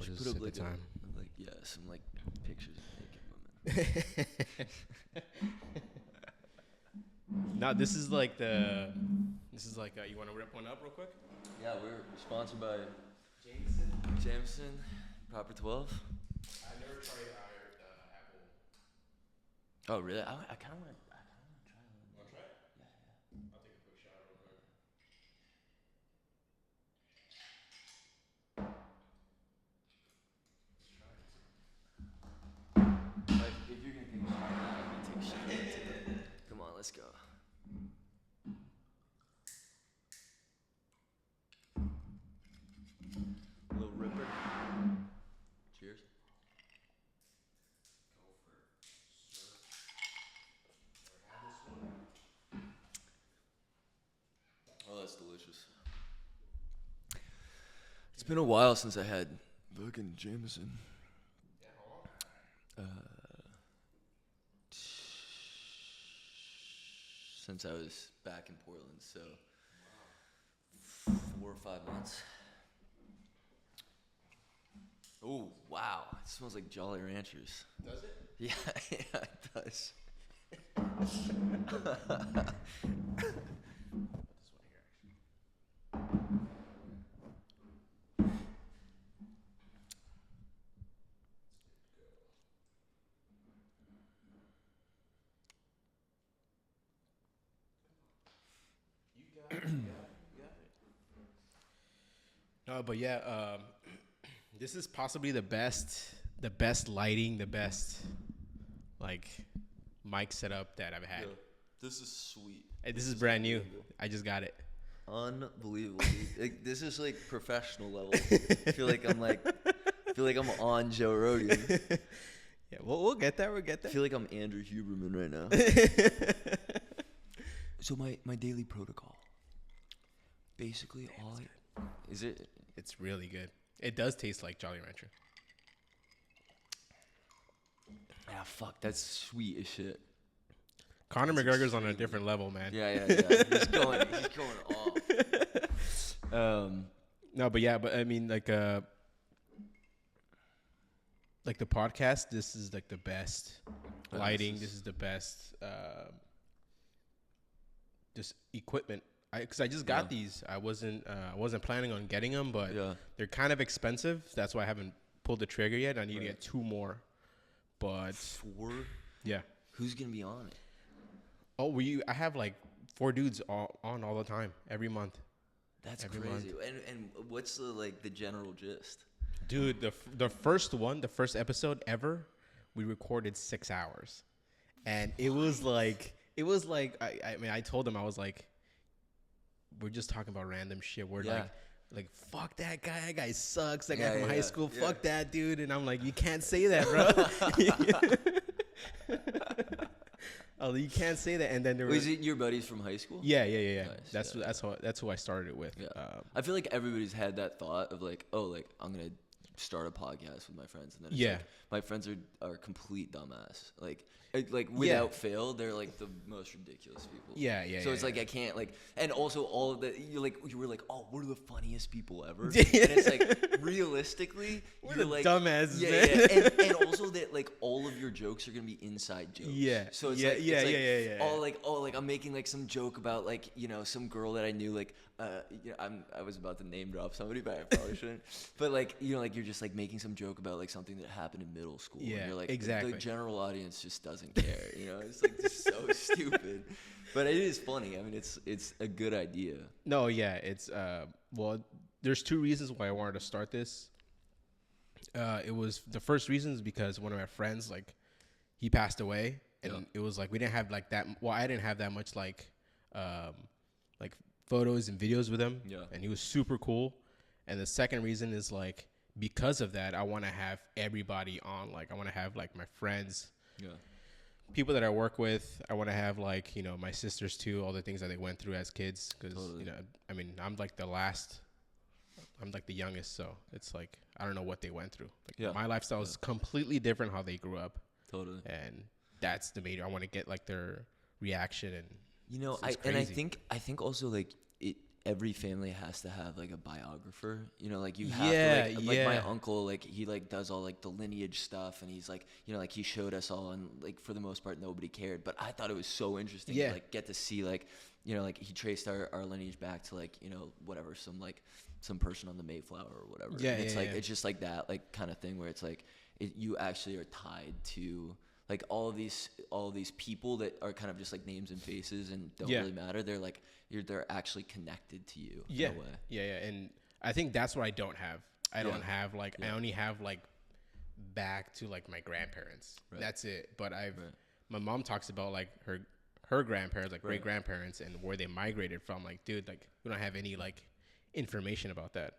What Should is put up at like the time? some like pictures of naked women. No, this is like the. This is like you want to rip one up real quick? Yeah, we're sponsored by Jameson. Jameson, Proper 12. I never tried Apple. Oh really? I kind of want to try one. Want to try it? Yeah. I'll take a quick shot real quick. Like, if you're gonna take a shot, I'm gonna take a shot. Come on, let's go. A little ripper. Cheers. Go for it, sir. Never had this one. Oh, that's delicious. It's been a while since I had fucking Jameson. Yeah, how long? Since I was back in Portland, so 4 or 5 months. Oh, wow. It smells like Jolly Ranchers. Does it? Yeah, yeah, it does. Put this one here, actually. You got it. No, but yeah, this is possibly the best lighting, the best like mic setup that I've had. Yo, this is sweet. Hey, this is brand new. I just got it. Unbelievable. Dude. Like, this is like professional level. I feel like I'm on Joe Rogan. Yeah, we'll get there. We'll get I there. feel like I'm Andrew Huberman right now. So my daily protocol. Basically is it. It's really good. It does taste like Jolly Rancher. Ah, fuck, that's sweet as shit. Conor McGregor's on a different level, man. Yeah. He's going off. No, but I mean, like the podcast. This is like the best lighting. This is the best, just equipment. Because I just got these. I wasn't planning on getting them, but they're kind of expensive. That's why I haven't pulled the trigger yet. I need to get 2 more. But 4? Yeah. Who's gonna be on it? Oh, I have like 4 dudes on all the time, every month. That's every crazy. month. And what's the general gist? Dude, the first episode ever, we recorded 6 hours, and it was like I mean, I told him, I was like, we're just talking about random shit. We're like fuck that guy. That guy sucks. That guy from high school. Yeah. Fuck that dude. And I'm like, you can't say that, bro. Oh, you can't say that. And then there was it your buddies from high school? Yeah. Nice. That's who I started it with. Yeah. I feel like everybody's had that thought of like, oh, like I'm gonna start a podcast with my friends, and then it's like, my friends are complete dumbass. Like without fail, they're like the most ridiculous people. Yeah. So it's like I can't like, and also all of the you were like, oh, we're the funniest people ever, and it's like realistically, you're like dumbasses, man. Yeah. And also that like all of your jokes are gonna be inside jokes. Yeah. So it's all like I'm making like some joke about like some girl that I knew like I was about to name drop somebody, but I probably shouldn't. But like like you're just like making some joke about like something that happened in middle school. Yeah, and you're like, exactly. The general audience just doesn't care. It's like just so stupid. But it is funny. I mean, it's a good idea. No, yeah, it's well, there's 2 reasons why I wanted to start this. It was the first reason is because one of my friends, like, he passed away, and it was like we didn't have like that. Well, I didn't have that much like photos and videos with him. Yeah. And he was super cool. And the second reason is like because of that, I want to have everybody on. Like I want to have like my friends, people that I work with. I want to have like my sisters too. All the things that they went through as kids, because I mean I'm like the last. I'm like the youngest, so it's like I don't know what they went through. Like my lifestyle is completely different how they grew up. Totally. And that's the major. I want to get like their reaction and. I think also like every family has to have like a biographer, you know, like you have to like my uncle, like he like does all like the lineage stuff, and he's like, you know, like he showed us all, and like for the most part nobody cared, but I thought it was so interesting to like get to see like, you know, like he traced our lineage back to like, you know, whatever, some person on the Mayflower or whatever. It's just like that like kind of thing where it's like you actually are tied to like all of these people that are kind of just like names and faces and don't really matter. They're like they're actually connected to you in a way. Yeah. And I think that's what I don't have. I don't have like I only have like back to like my grandparents. Right. That's it. But my mom talks about like her grandparents, like great grandparents, and where they migrated from. Like, dude, like we don't have any like information about that.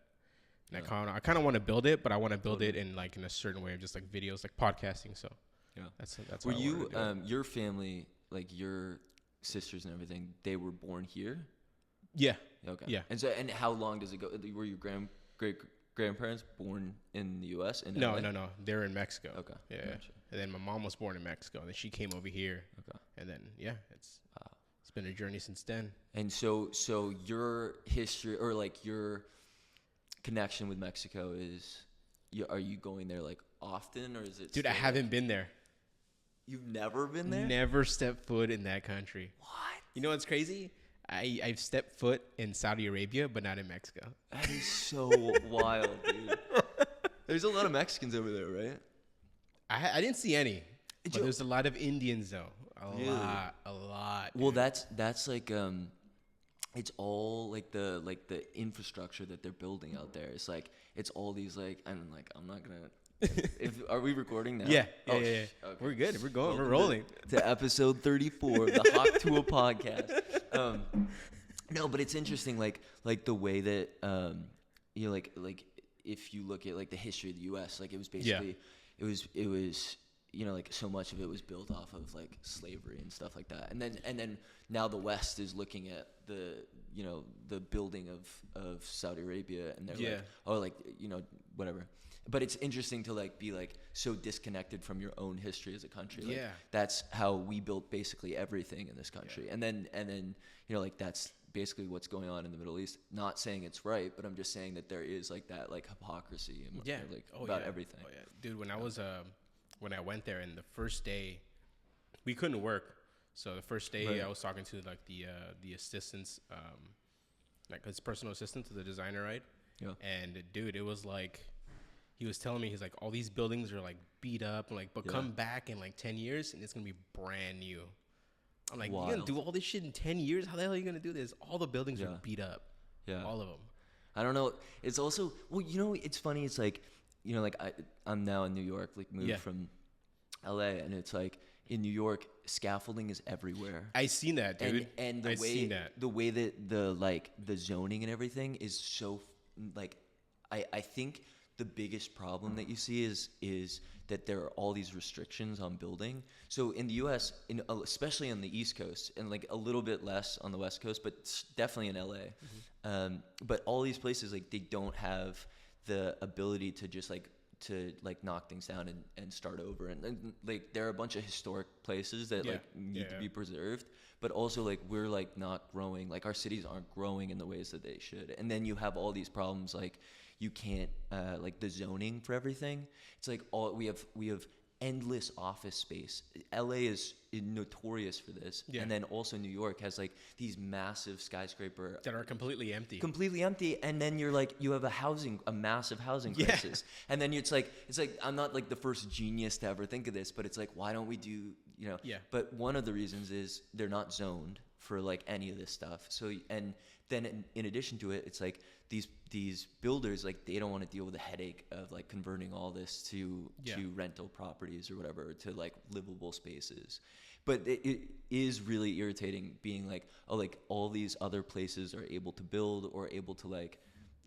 And I kind of want to build it, but I want to build it in like in a certain way of just like videos, like podcasting. So that's. Were you your family, like your sisters and everything, they were born here? Yeah. Okay. Yeah. And how long does it go? Were your great grandparents born in the U.S.? No. They're in Mexico. Okay. Yeah. Gotcha. And then my mom was born in Mexico, and then she came over here. Okay. And then it's been a journey since then. And so your history or like your connection with Mexico is, are you going there like often, or is it? Dude, I haven't been there. You've never been there? Never stepped foot in that country. What? You know what's crazy? I've stepped foot in Saudi Arabia, but not in Mexico. That is so wild, dude. There's a lot of Mexicans over there, right? I didn't see any. But there's a lot of Indians though. A lot. Dude. Well, that's like it's all like the infrastructure that they're building out there. It's like it's all these like I'm not gonna. Are we recording now? Yeah. Okay. We're good. We're going. We're rolling to episode 34 of the Hawk Tua podcast. No, but it's interesting, like the way that you know, like if you look at like the history of the U.S., like it was basically it was you know, like so much of it was built off of like slavery and stuff like that, and then now the West is looking at the, you know, the building of Saudi Arabia, and they're like, oh, like, you know, whatever. But it's interesting to like be like so disconnected from your own history as a country. Like, that's how we built basically everything in this country, and then you know, like that's basically what's going on in the Middle East. Not saying it's right, but I'm just saying that there is like that like hypocrisy and like about everything. Oh yeah, dude. When I went there, and the first day, we couldn't work. So the first day, I was talking to like the assistants, like his personal assistant to the designer, right? Yeah. And dude, it was like he was telling me, he's like, all these buildings are like beat up, and like, but come back in like 10 years, and it's gonna be brand new. I'm like, you're gonna do all this shit in 10 years? How the hell are you gonna do this? All the buildings are beat up. Yeah. All of them. I don't know. It's also, well, you know, it's funny. It's like, you know, like I'm now in New York, like moved from LA, and it's like in New York, scaffolding is everywhere. I seen that, dude. And the way that the zoning and everything is so like, I think the biggest problem that you see is that there are all these restrictions on building. So in the U.S., especially on the East Coast, and like a little bit less on the West Coast, but definitely in LA, but all these places, like they don't have the ability to just like knock things down and start over, and like there are a bunch of historic places that like need to be preserved, but also like we're like not growing, like our cities aren't growing in the ways that they should, and then you have all these problems, like you can't like the zoning for everything. It's like we have endless office space. LA is notorious for this, and then also New York has like these massive skyscraper that are completely empty, and then you're like, you have a massive housing crisis, and then it's like I'm not like the first genius to ever think of this, but it's like, why don't we do, you know? But one of the reasons is they're not zoned for like any of this stuff. So, and then in addition to it, it's like these builders, like they don't want to deal with the headache of like converting all this to rental properties or whatever, to like livable spaces. But it is really irritating being like, oh, like all these other places are able to build or able to like,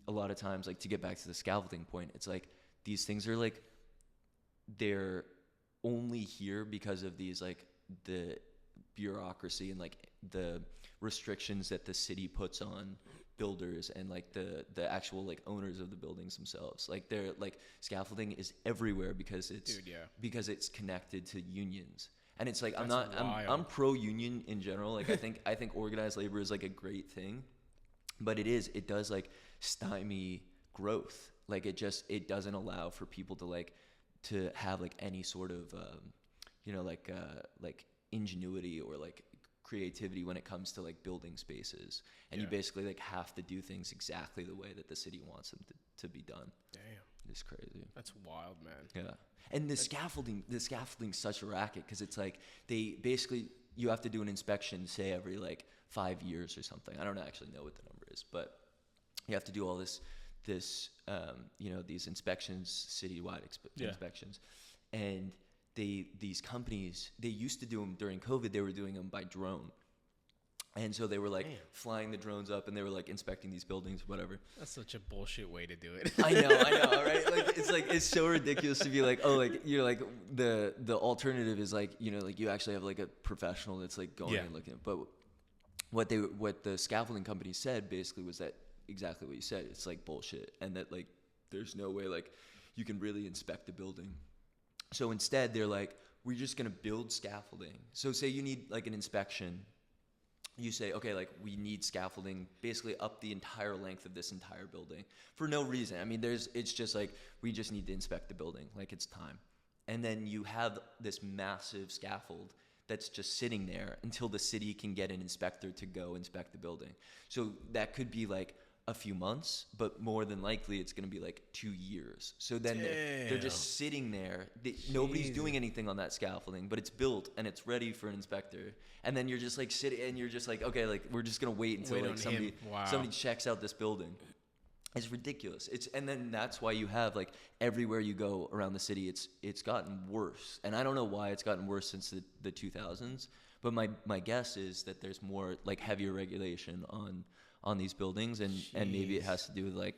a lot of times, like to get back to the scaffolding point, it's like these things are like, they're only here because of these like the bureaucracy and like the restrictions that the city puts on builders and like the actual like owners of the buildings themselves. Like they're like, scaffolding is everywhere because it's connected to unions. And it's like, I'm pro union in general. Like I think organized labor is like a great thing, but it does like stymie growth. Like it doesn't allow for people to like to have like any sort of like ingenuity or like creativity when it comes to like building spaces, and you basically like have to do things exactly the way that the city wants them to be done. Damn, it's crazy. That's wild, man. Yeah, and the scaffolding's such a racket because it's like they basically, you have to do an inspection, say every like 5 years or something. I don't actually know what the number is, but you have to do all this these inspections, citywide inspections, and these companies, they used to do them during COVID. They were doing them by drone, and so they were like flying the drones up, and they were like inspecting these buildings, whatever. That's such a bullshit way to do it. I know, right? Like it's so ridiculous to be like, oh, like like the alternative is like like you actually have like a professional that's like going and looking at. But what the scaffolding company said basically was that exactly what you said. It's like bullshit, and that like there's no way like you can really inspect the building. So instead, they're like, we're just going to build scaffolding. So say you need like an inspection. You say, okay, like we need scaffolding basically up the entire length of this entire building for no reason. I mean, it's just like, we just need to inspect the building. Like it's time. And then you have this massive scaffold that's just sitting there until the city can get an inspector to go inspect the building. So that could be like a few months, but more than likely it's going to be like 2 years. So then they're just sitting there. Nobody's doing anything on that scaffolding, but it's built and it's ready for an inspector. And then you're just like sitting, and you're just like, okay, like we're just going to wait until like somebody checks out this building. It's ridiculous. And then that's why you have like everywhere you go around the city, it's gotten worse. And I don't know why it's gotten worse since the 2000s, but my guess is that there's more like heavier regulation on these buildings, and maybe it has to do with like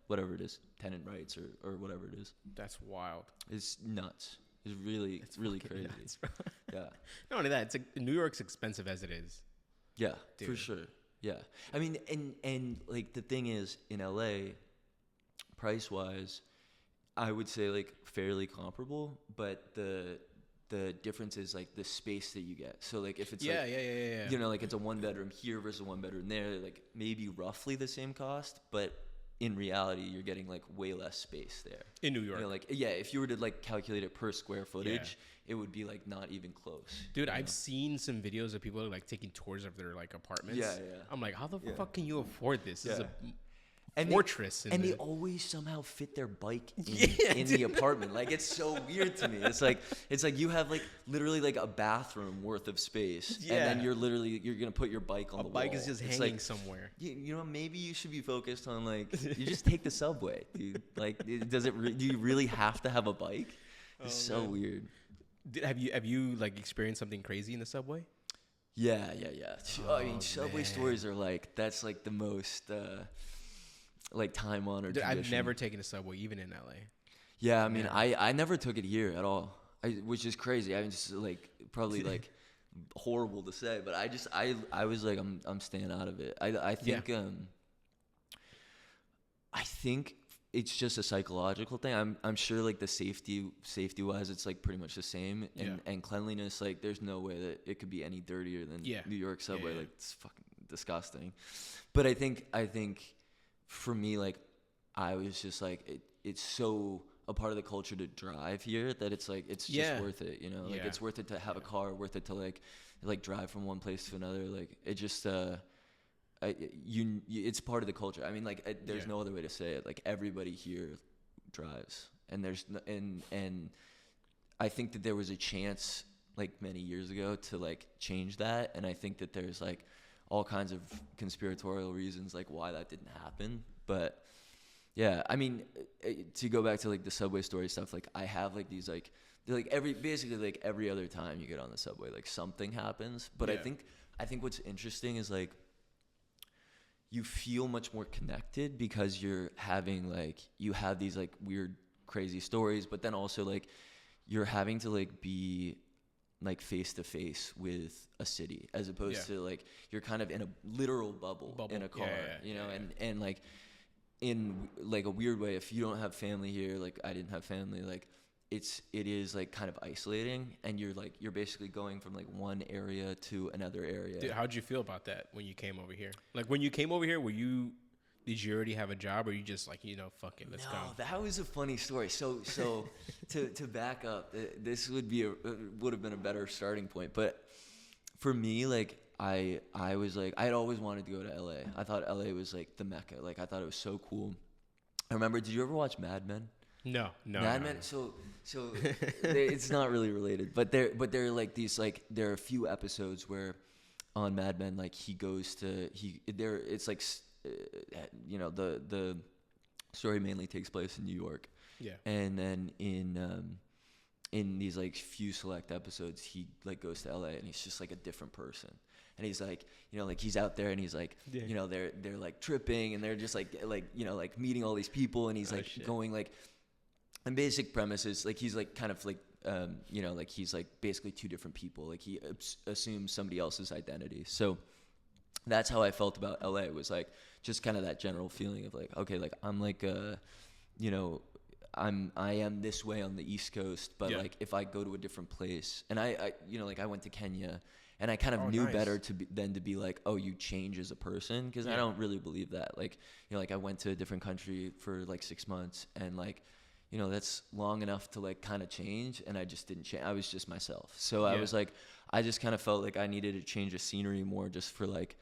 whatever it is, tenant rights or whatever it is. That's wild. It's nuts. It's really crazy. Nuts, Yeah. Not only that, it's like New York's expensive as it is. Yeah, dude. For sure. Yeah. I mean, and like the thing is, in LA, price wise, I would say like fairly comparable, but the difference is like the space that you get. So like if it's like it's a 1-bedroom here versus a 1-bedroom there, like maybe roughly the same cost, but in reality you're getting like way less space there in New York. Like if you were to like calculate it per square footage, it would be like not even close. Dude, I've seen some videos of people like taking tours of their like apartments. Yeah. I'm like, how the fuck can you afford this? This is a fortress. They always somehow fit their bike in the apartment. Like it's so weird to me. It's like you have like literally like a bathroom worth of space, and then you're gonna put your bike on the wall. A bike is just hanging somewhere. Maybe you should be focused on like you just take the subway, dude. Like do you really have to have a bike? It's so weird. Have you like experienced something crazy in the subway? Yeah. I mean, subway stories are like that's like the most. Like time honored. I've never taken a subway, even in LA. Yeah, I mean, I never took it here at all, which is crazy. I mean, just like probably like horrible to say, but I was like, I'm staying out of it. I think it's just a psychological thing. I'm sure like the safety wise, it's like pretty much the same, and cleanliness, like there's no way that it could be any dirtier than New York subway. Like it's fucking disgusting. But I think. For me, like, I was just like, it's so a part of the culture to drive here that it's like, it's just worth it, Like, it's worth it to have a car, worth it to like drive from one place to another. Like, it just, it's part of the culture. I mean, like, there's no other way to say it. Like, everybody here drives, and and I think that there was a chance, like, many years ago to like change that, and I think that there's like all kinds of conspiratorial reasons like why that didn't happen. But yeah, I mean, to go back to like the subway story stuff, like I have like these like every other time you get on the subway, like something happens. But I think what's interesting is like you feel much more connected because you have these like weird crazy stories, but then also like you're having to like be like face to face with a city, as opposed to like you're kind of in a literal bubble. In a car, and like in like a weird way, if you don't have family here, like I didn't have family, like it is like kind of isolating, and you're basically going from like one area to another area. Dude, how'd you feel about that when you came over here? Like when you came over here, did you already have a job, or you just like, fuck it, let's go? No, that was a funny story. So to back up, this would have been a better starting point. But for me, like I was like, I had always wanted to go to LA. I thought LA was like the Mecca. Like I thought it was so cool. I remember, did you ever watch Mad Men? No. Mad Men. So it's not really related, but they're like these, like there are a few episodes where on Mad Men, like it's like the story mainly takes place in New York. Yeah. And then in these like few select episodes, he like goes to LA and he's just like a different person. And he's like, like he's out there and he's like, they're like tripping and they're just like meeting all these people, and he's like going like, and basic premise is like he's like kind of like like he's like basically two different people. Like he assumes somebody else's identity. So that's how I felt about LA. It was like just kind of that general feeling of like, okay, like I'm like I am this way on the East Coast, but like if I go to a different place, and I like I went to Kenya, and I kind of knew better than to be like, oh, you change as a person, because I don't really believe that. Like like I went to a different country for like 6 months, and like that's long enough to like kind of change, and I just didn't change. I was just myself. So I was like, I just kind of felt like I needed to change of scenery more, just for like,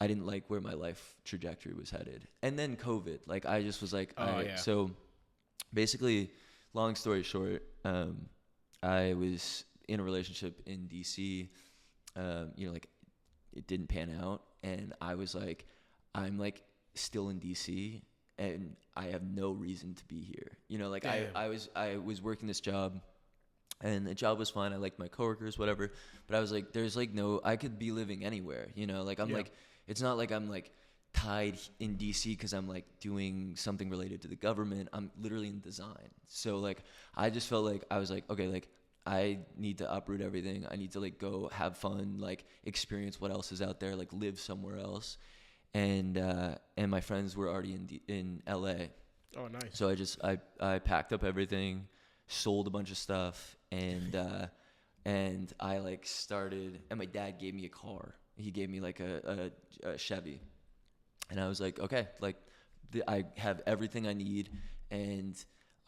I didn't like where my life trajectory was headed. And then COVID, like I just was like, so basically, long story short, I was in a relationship in DC, like it didn't pan out, and I was like, I'm like still in DC, and I have no reason to be here. Like I was working this job, and the job was fine. I liked my coworkers, whatever. But I was like, there's like I could be living anywhere. Like I'm like, it's not like I'm like tied in DC because I'm like doing something related to the government. I'm literally in design. So like I just felt like I was like, okay, like I need to uproot everything. I need to like go have fun, like experience what else is out there, like live somewhere else. And my friends were already in LA. Oh, nice. So I packed up everything, sold a bunch of stuff, and I like started, and my dad gave me a car. He gave me like a Chevy. And I was like, okay, like I have everything I need, and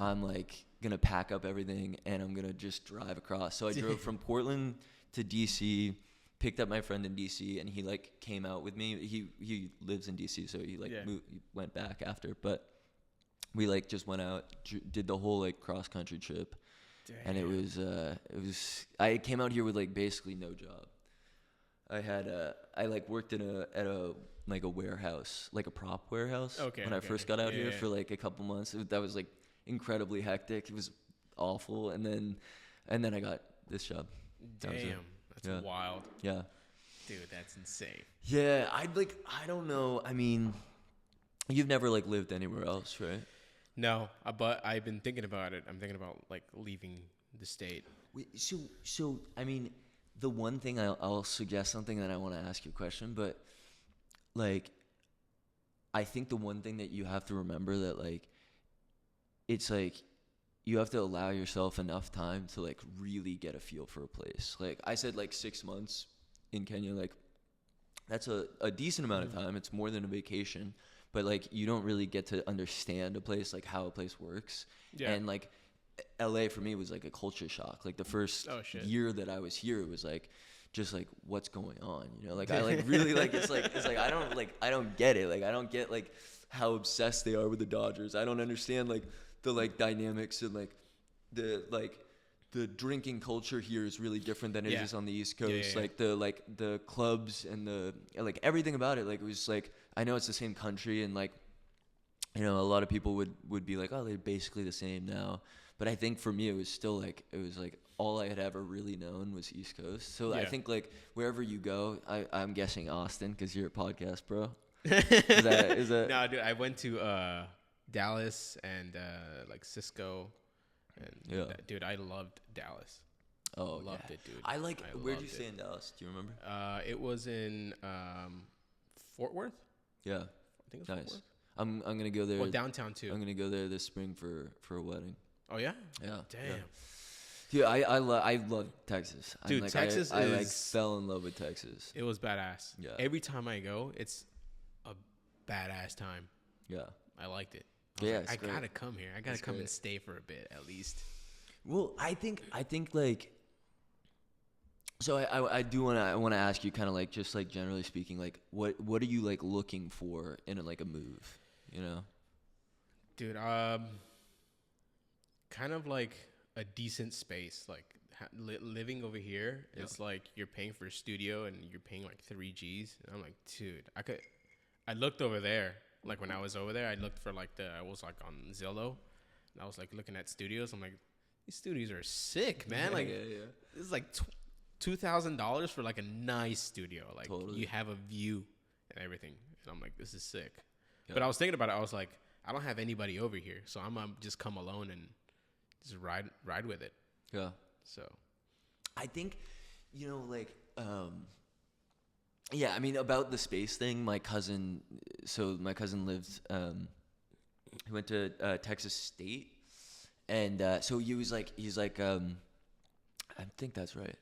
I'm like gonna pack up everything, and I'm gonna just drive across. So I drove from Portland to DC, picked up my friend in DC, and he like came out with me. He lives in DC, so he like he went back after. But we like just went out, did the whole like cross country trip. Damn. And it was I came out here with like basically no job. I like worked at a like a warehouse, like a prop warehouse. When I first got out here for like a couple months. That was like incredibly hectic. It was awful. And then I got this job. Damn. That's wild. Yeah. Dude, that's insane. Yeah, I don't know. I mean, you've never like lived anywhere else, right? No, but I've been thinking about it. I'm thinking about like leaving the state. So I mean, the one thing I'll suggest something, that I want to ask you a question, but like, I think the one thing that you have to remember, that like, it's like, you have to allow yourself enough time to like really get a feel for a place. Like I said, like 6 months in Kenya, like that's a decent amount of time. It's more than a vacation, but like you don't really get to understand a place, like how a place works. Yeah. And like LA for me was like a culture shock. Like the first year that I was here, it was like, just like what's going on, like I like really like it's like I don't get it. Like I don't get like how obsessed they are with the Dodgers. I don't understand like the like dynamics, and like the drinking culture here is really different than it is on the East Coast. Like the clubs and the like everything about it, like it was like, I know it's the same country, and like a lot of people would be like, oh, they're basically the same now. But I think for me, it was still like, it was like all I had ever really known was East Coast. So I think like wherever you go, I'm guessing Austin, because you're a podcast bro. Is that? No, dude, I went to Dallas and like Cisco, and dude, I loved Dallas. Oh, loved it, dude. Where'd you stay in Dallas? Do you remember? It was in Fort Worth. Yeah, I think it was nice. Fort Worth. I'm gonna go there. Well, downtown too. I'm gonna go there this spring for a wedding. Oh yeah. Yeah. Damn. Yeah. Dude, I love Texas. Dude, like, Texas I like fell in love with Texas. It was badass. Yeah. Every time I go, it's a badass time. Yeah. I liked it. I gotta come here. I gotta come and stay for a bit at least. Well, I think like. So I do want to ask you kind of like just like generally speaking, like what are you like looking for in a move, you know? Dude, kind of like a decent space. Like living over here, it's like you're paying for a studio and you're paying like 3 G's. And I'm like, dude, I looked over there. Like when I was over there, I looked for like I was like on Zillow, and I was like looking at studios. I'm like, these studios are sick, man. Like this is like $2,000 for like a nice studio. Like you have a view and everything. And I'm like, this is sick. Yeah. But I was thinking about it. I was like, I don't have anybody over here, so I'm gonna just come alone and just ride with it. Yeah. So, I think, you know, like, yeah. I mean, about the space thing, my cousin lived. He went to Texas State, and so he's like, I think that's right.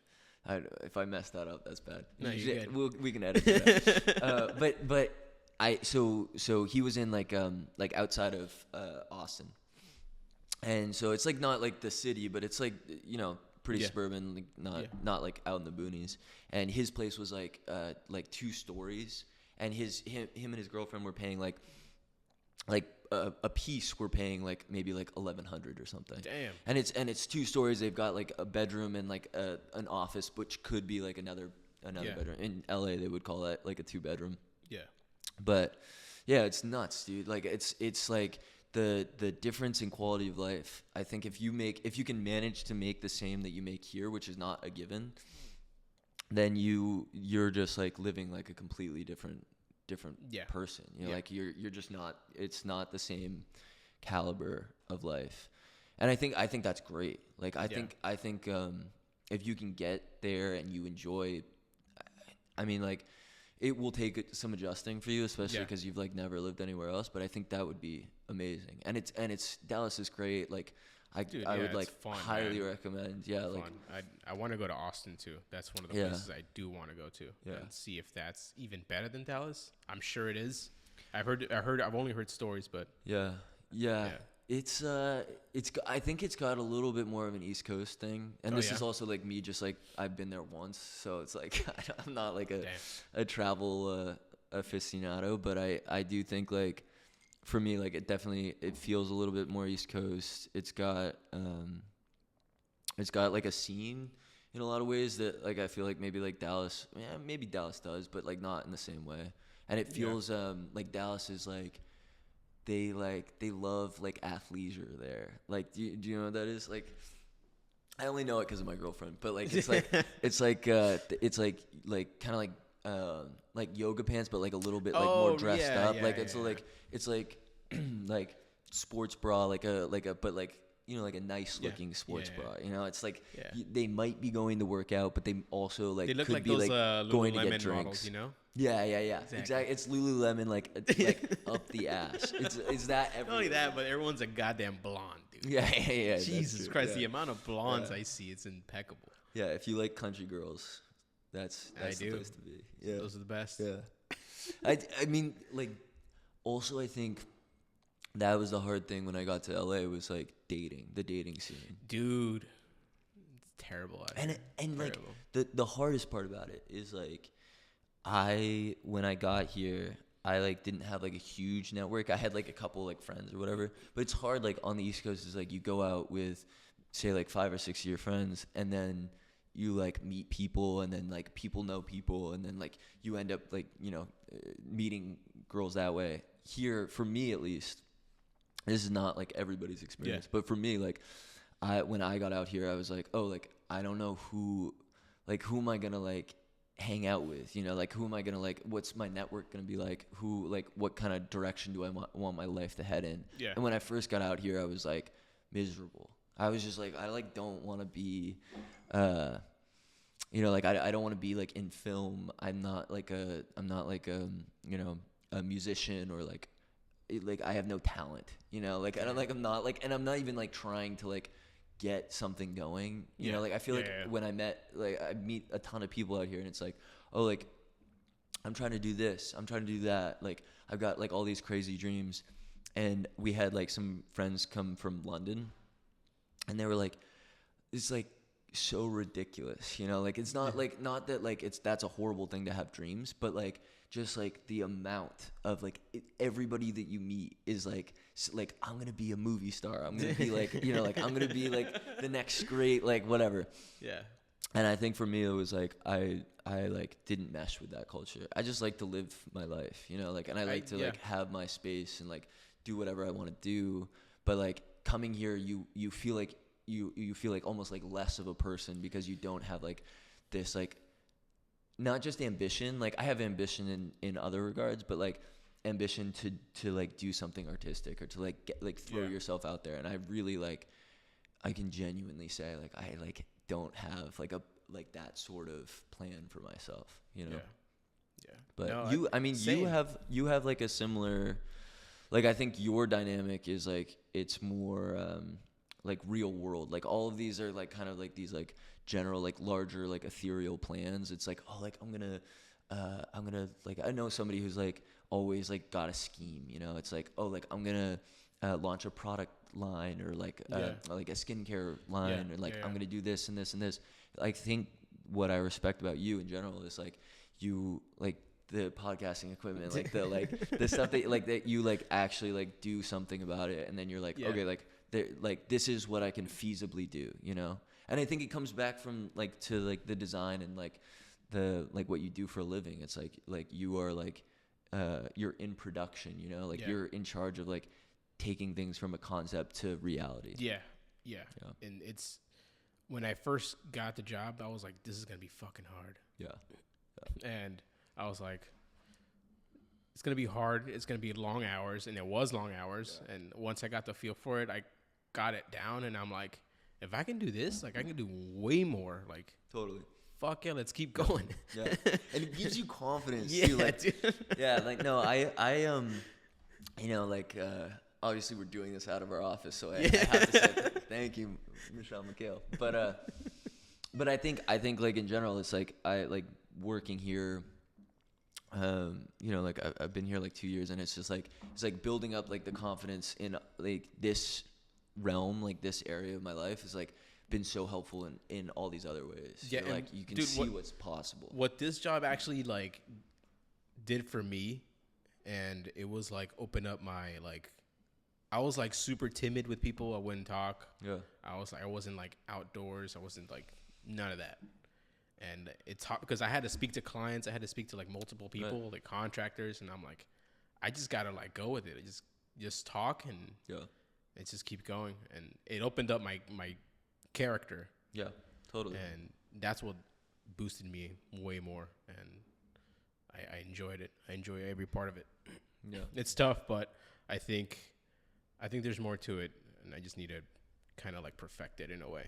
If I messed that up, that's bad. No, you're good. We can edit it out. But so he was in like outside of Austin, and so it's like not like the city, but it's like, you know, pretty suburban, like not like out in the boonies. And his place was like 2 stories, and him and his girlfriend were paying like a piece, we're paying like maybe like $1,100 or something. Damn. And it's 2 stories. They've got like a bedroom and like an office, which could be like another bedroom. In LA, they would call that like a 2-bedroom. Yeah. But yeah, it's nuts, dude. Like it's like the difference in quality of life. I think if you can manage to make the same that you make here, which is not a given, then you're just like living like a completely different person. You know, like you're just not. It's not the same caliber of life, and I think that's great. Like I think if you can get there and you enjoy, I mean, like it will take some adjusting for you, especially because you've like never lived anywhere else. But I think that would be amazing, and it's Dallas is great. Like I would like fun, highly recommend. Yeah, like I want to go to Austin too. That's one of the places I do want to go to and see if that's even better than Dallas. I'm sure it is. I've only heard stories, but yeah. It's I think it's got a little bit more of an East Coast thing, and this is also like me, just like I've been there once, so it's like I'm not like a travel aficionado, but I do think like for me, like it feels a little bit more East Coast. It's got like a scene in a lot of ways that like I feel like maybe like Dallas, maybe Dallas does, but like not in the same way. And it feels like Dallas is like they love like athleisure there. Like do you know what that is? Like I only know it because of my girlfriend, but like it's like it's like kind of like yoga pants, but like a little bit like more dressed up. It's like like sports bra, like a but like, you know, like a nice looking sports bra. You know, it's like they might be going to work out, but they also like they look could like be those, like going to get drinks. Models, you know? Yeah. Exactly. It's Lululemon like up the ass. It's that everywhere. Not only that, but everyone's a goddamn blonde, dude. Yeah. Jesus Christ, the amount of blondes I see, it's impeccable. Yeah, if you like country girls, that's the place to be. Yeah, those are the best. Yeah. I mean, like, also I think that was the hard thing when I got to LA was like the dating scene. Dude, it's terrible. And like the hardest part about it is like when I got here, I like didn't have like a huge network. I had like a couple like friends or whatever, but it's hard like on the East Coast is like you go out with say like 5 or 6 of your friends, and then you like meet people, and then like people know people, and then like you end up like, you know, meeting girls that way. Here, for me at least, this is not like everybody's experience, but for me, like when I got out here, I was like, oh, like I don't know who am I gonna like hang out with, you know, like who am I gonna like, what's my network gonna be like, who, like what kind of direction do I want my life to head in. And when I first got out here, I was like miserable. I was just like, I like don't want to be you know, like I don't want to be like in film. I'm not like a you know, a musician or like like I have no talent, you know, like I don't like I'm not like, and I'm not even like trying to like get something going, you know, like I feel like when I meet a ton of people out here and it's like, oh, like I'm trying to do this, I'm trying to do that, like I've got like all these crazy dreams. And we had like some friends come from London and they were like, it's like so ridiculous, you know, like it's not like, not that like that's a horrible thing to have dreams, but like just like the amount of like everybody that you meet is like I'm gonna be a movie star, I'm gonna be like, you know, like I'm gonna be like the next great like whatever. Yeah. And I think for me it was like I like didn't mesh with that culture. I just like to live my life, you know, like, and I like to like have my space and like do whatever I want to do. But like coming here, you feel like you feel like almost like less of a person because you don't have like this like, not just ambition, like I have ambition in other regards, but like ambition to like do something artistic or to like get like throw yourself out there. And I really like, I can genuinely say like I like don't have like a like that sort of plan for myself, you know. But no, I mean same. you have like a similar, like I think your dynamic is like it's more like real world. Like all of these are like kind of like these like general like larger like ethereal plans. It's like, oh, like I'm gonna like, I know somebody who's like always like got a scheme, you know. It's like, oh, like I'm gonna launch a product line or like like a skincare line or like I'm gonna do this and this and this. I think what I respect about you in general is like you like the podcasting equipment, like the stuff that like that you like actually like do something about it, and then you're like, okay, like this is what I can feasibly do, you know. And I think it comes back from like to like the design and like the like what you do for a living. It's like you are like you're in production, you know, like you're in charge of like taking things from a concept to reality. Yeah. And it's, when I first got the job, I was like, this is gonna be fucking hard. And I was like, it's going to be hard. It's going to be long hours. And it was long hours. And once I got the feel for it, I got it down. And I'm like, if I can do this, like I can do way more. Like, totally. Fuck yeah, let's keep going. And it gives you confidence too. Like, dude. Like, no, I you know, like, obviously we're doing this out of our office. So I have to say thank you, Michelle McHale. But I think like in general, it's like, I like working here, you know, like I've been here like 2 years, and it's just like, it's like building up like the confidence in like this realm, like this area of my life is like been so helpful in all these other ways. Yeah, like you can see what's possible. What this job actually like did for me, and it was like open up my like, I was like super timid with people. I wouldn't talk. I wasn't like outdoors. I wasn't like none of that. And it's hard because I had to speak to clients. I had to speak to like multiple people, like contractors. And I'm like, I just got to like go with it. Just talk and it's just keep going. And it opened up my character. Yeah, totally. And that's what boosted me way more. And I enjoyed it. I enjoy every part of it. Yeah. It's tough, but I think there's more to it. And I just need to kind of like perfect it in a way.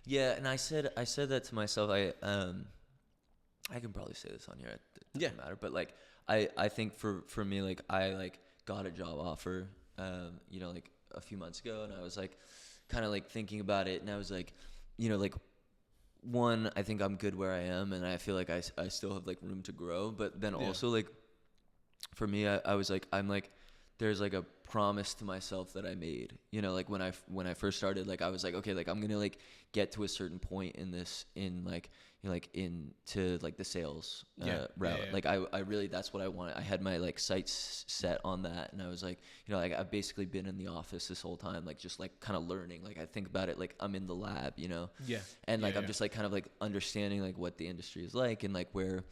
Yeah, and I said that to myself. I can probably say this on here. It doesn't matter. But like, I think for me, like I like got a job offer, you know, like a few months ago, and I was like, kind of like thinking about it, and I was like, you know, like one, I think I'm good where I am, and I feel like I still have like room to grow. But then also like, for me, I was like, I'm like, there's like a promise to myself that I made, you know, like when I first started, like I was like, okay, like I'm gonna like get to a certain point in this, in like, you know, like into like the sales route. Like I really, that's what I wanted. I had my like sights set on that, and I was like, you know, like I've basically been in the office this whole time, like just like kind of learning. Like I think about it like I'm in the lab, you know. And like I'm just like kind of like understanding like what the industry is like, and like where,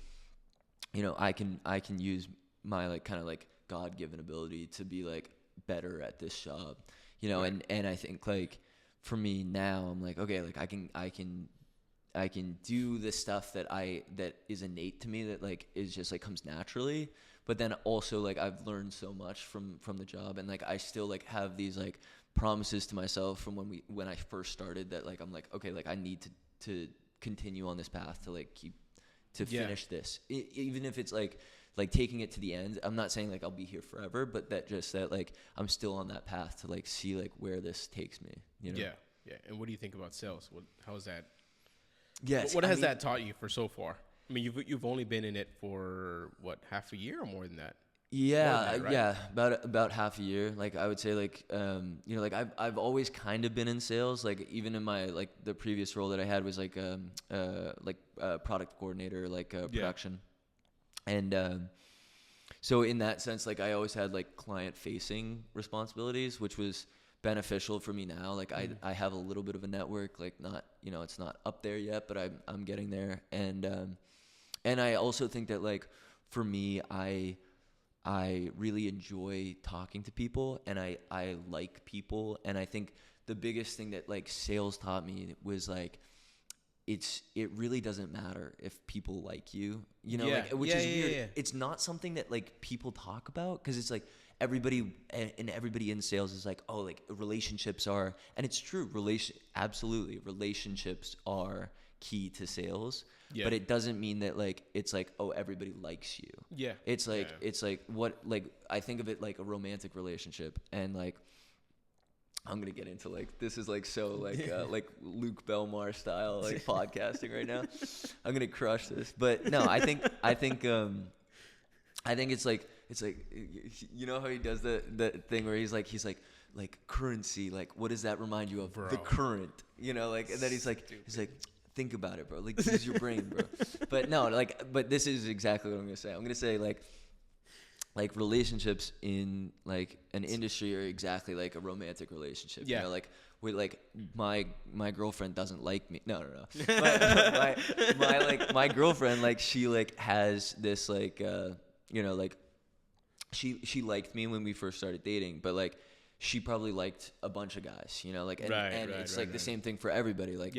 you know, I can use my like kind of like God-given ability to be like better at this job, you know. And I think like for me now, I'm like, okay, like I can do the stuff that is innate to me, that like is just like comes naturally. But then also like I've learned so much from the job, and like I still like have these like promises to myself from when I first started, that like I'm like, okay, like I need to continue on this path to like keep to finish this, even if it's like like taking it to the end. I'm not saying like I'll be here forever, but that like I'm still on that path to like see like where this takes me, you know? Yeah. And what do you think about sales? How is that? Yes. What has that taught you for so far? I mean, you've only been in it for what, half a year or more than that? Yeah, right? Yeah, about half a year. Like I would say, like you know, like I've always kind of been in sales. Like even in my like the previous role that I had was like product coordinator, like production, and so in that sense, like I always had like client facing responsibilities, which was beneficial for me now. Like I have a little bit of a network, like not, you know, it's not up there yet, but I'm getting there, and I also think that like for me, I really enjoy talking to people, and I like people. And I think the biggest thing that like sales taught me was like, it really doesn't matter if people like you, you know, like, which is weird. Yeah. It's not something that like people talk about, because it's like everybody in sales is like, oh, like relationships are, and it's true. Absolutely. Relationships are key to sales. Yeah. But it doesn't mean that like it's like, oh, everybody likes you. Yeah. It's like it's like what, like I think of it like a romantic relationship, and like I'm gonna get into like, this is like so like like Luke Belmar style like podcasting right now. I'm gonna crush this, but no, I think it's like you know how he does the thing where he's like currency, like what does that remind you of? Bro. The current, you know, like, and then he's like think about it, bro. Like, use your brain, bro. But no, like, but this is exactly what I'm gonna say. I'm gonna say like relationships in like an industry are exactly like a romantic relationship. Yeah. You know, like with like my girlfriend doesn't like me. No. my girlfriend, like she like has this like you know, like she liked me when we first started dating, but like she probably liked a bunch of guys, you know, like, and it's like the same thing for everybody. Like,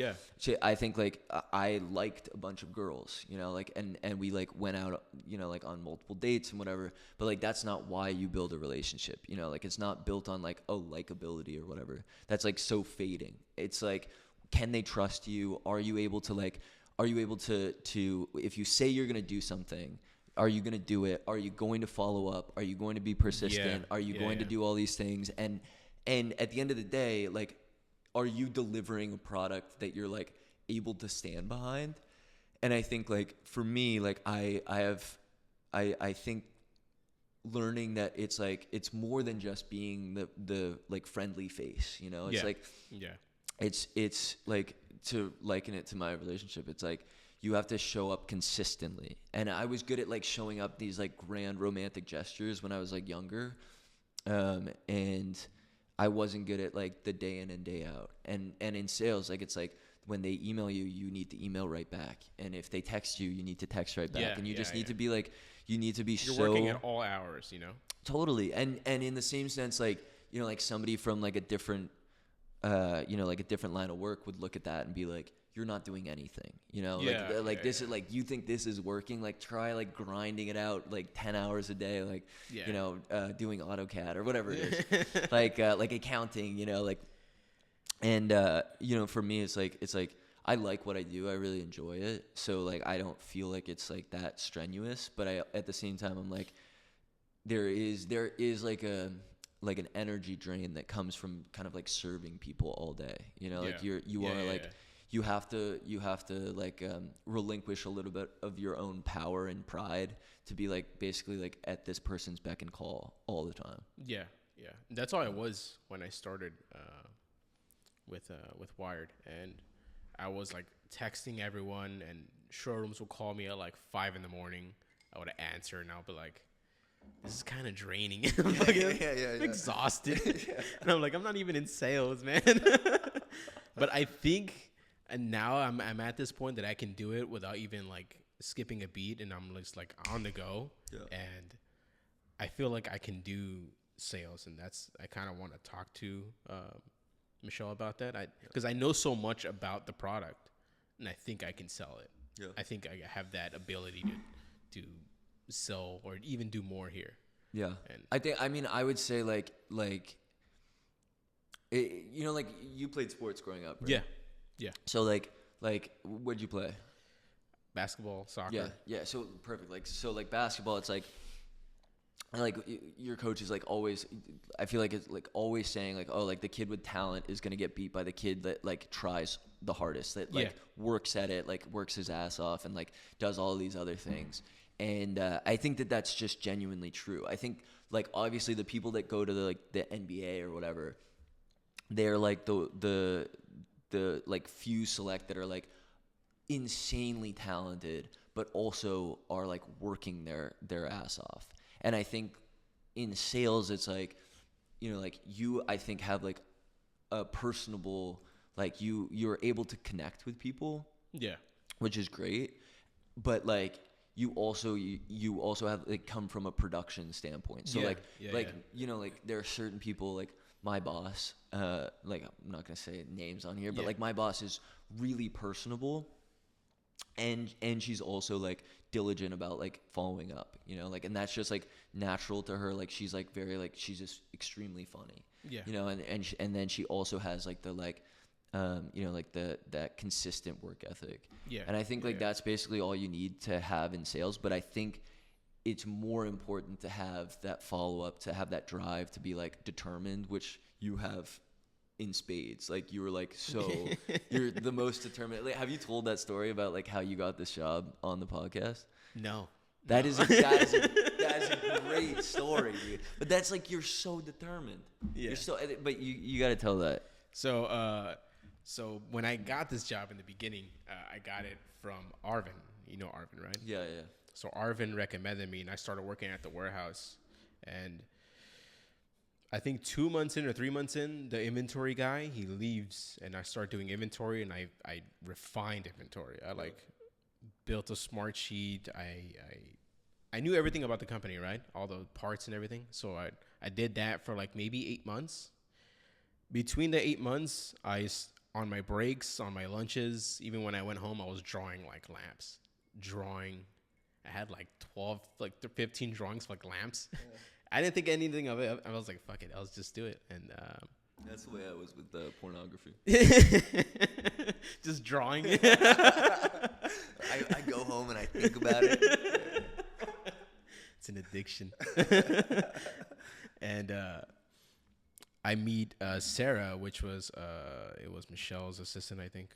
I think like I liked a bunch of girls, you know, like, and we like went out, you know, like on multiple dates and whatever, but like, that's not why you build a relationship, you know, like it's not built on like, oh, likability or whatever. That's like so fading. It's like, can they trust you? Are you able to if you say you're going to do something, are you going to do it? Are you going to follow up? Are you going to be persistent? Are you going to do all these things? And at the end of the day, like, are you delivering a product that you're like able to stand behind? And I think like for me, like I think learning that it's like, it's more than just being the like friendly face, you know, it's like, it's like, to liken it to my relationship, it's like, you have to show up consistently. And I was good at like showing up these like grand romantic gestures when I was like younger. And I wasn't good at like the day in and day out. And in sales, like it's like when they email you, you need to email right back. And if they text you, you need to text right back. And you just need to be like, you need to be You're working at all hours, you know? Totally. And in the same sense, like, you know, like somebody from like a different, you know, like a different line of work would look at that and be like, you're not doing anything, you know, this is like, you think this is working, like try like grinding it out like 10 hours a day, like, you know, doing AutoCAD or whatever it is, like accounting, you know, like, and, you know, for me, it's like, I like what I do. I really enjoy it. So like, I don't feel like it's like that strenuous, but at the same time, I'm like, there is like an energy drain that comes from kind of like serving people all day, you know, like you have to like relinquish a little bit of your own power and pride to be like basically like at this person's beck and call all the time. Yeah. That's how I was when I started with Wired, and I was like texting everyone, and showrooms would call me at like 5 a.m. I would answer, and I'll be like, this is kind of draining. I'm exhausted. And I'm like, I'm not even in sales, man. But I think. And now I'm at this point that I can do it without even like skipping a beat, and I'm just like on the go. Yeah. And I feel like I can do sales, and I kind of want to talk to Michelle about that. Because I know so much about the product, and I think I can sell it. Yeah. I think I have that ability to sell or even do more here. Yeah. And I would say like you know, like you played sports growing up, right? Yeah. So like what'd you play? basketball, soccer. Yeah. So perfect. Like basketball, it's like your coach is like always. I feel like it's like always saying like, oh, like the kid with talent is gonna get beat by the kid that like tries the hardest, that like works at it, like works his ass off, and like does all these other things. And I think that that's just genuinely true. I think like obviously the people that go to the NBA or whatever, they're like the like few select that are like insanely talented, but also are like working their ass off. And I think in sales, it's like, you know, like I think have like a personable, like you're able to connect with people. Yeah. Which is great. But like you also have like come from a production standpoint. So you know, like there are certain people like my boss, like I'm not gonna say names on here, but like my boss is really personable. And she's also like diligent about like following up, you know, like, and that's just like natural to her. Like she's like very like she's just extremely funny, you know, and then she also has like the like you know, like that consistent work ethic. And I think like that's basically all you need to have in sales. But I think it's more important to have that follow up, to have that drive, to be like determined, which you have in spades. Like you were like, so you're the most determined. Like, have you told that story about like how you got this job on the podcast? No. That is a great story, dude. But that's like, you're so determined. You're so, but you got to tell that. So when I got this job in the beginning, I got it from Arvin. You know Arvin, right? Yeah. So Arvin recommended me, and I started working at the warehouse. And I think 2 months in or 3 months in, the inventory guy, he leaves, and I start doing inventory, and I refined inventory. I like built a smart sheet. I knew everything about the company, right? All the parts and everything. So I did that for like maybe 8 months. Between the 8 months, on my breaks, on my lunches, even when I went home, I was drawing like lamps. I had like 12, like 15 drawings for like lamps. Yeah. I didn't think anything of it. I was like, fuck it, I'll just do it. And that's the way I was with the pornography. Just drawing. I go home and I think about it. It's an addiction. And I meet Sarah, which was it was Michelle's assistant, I think.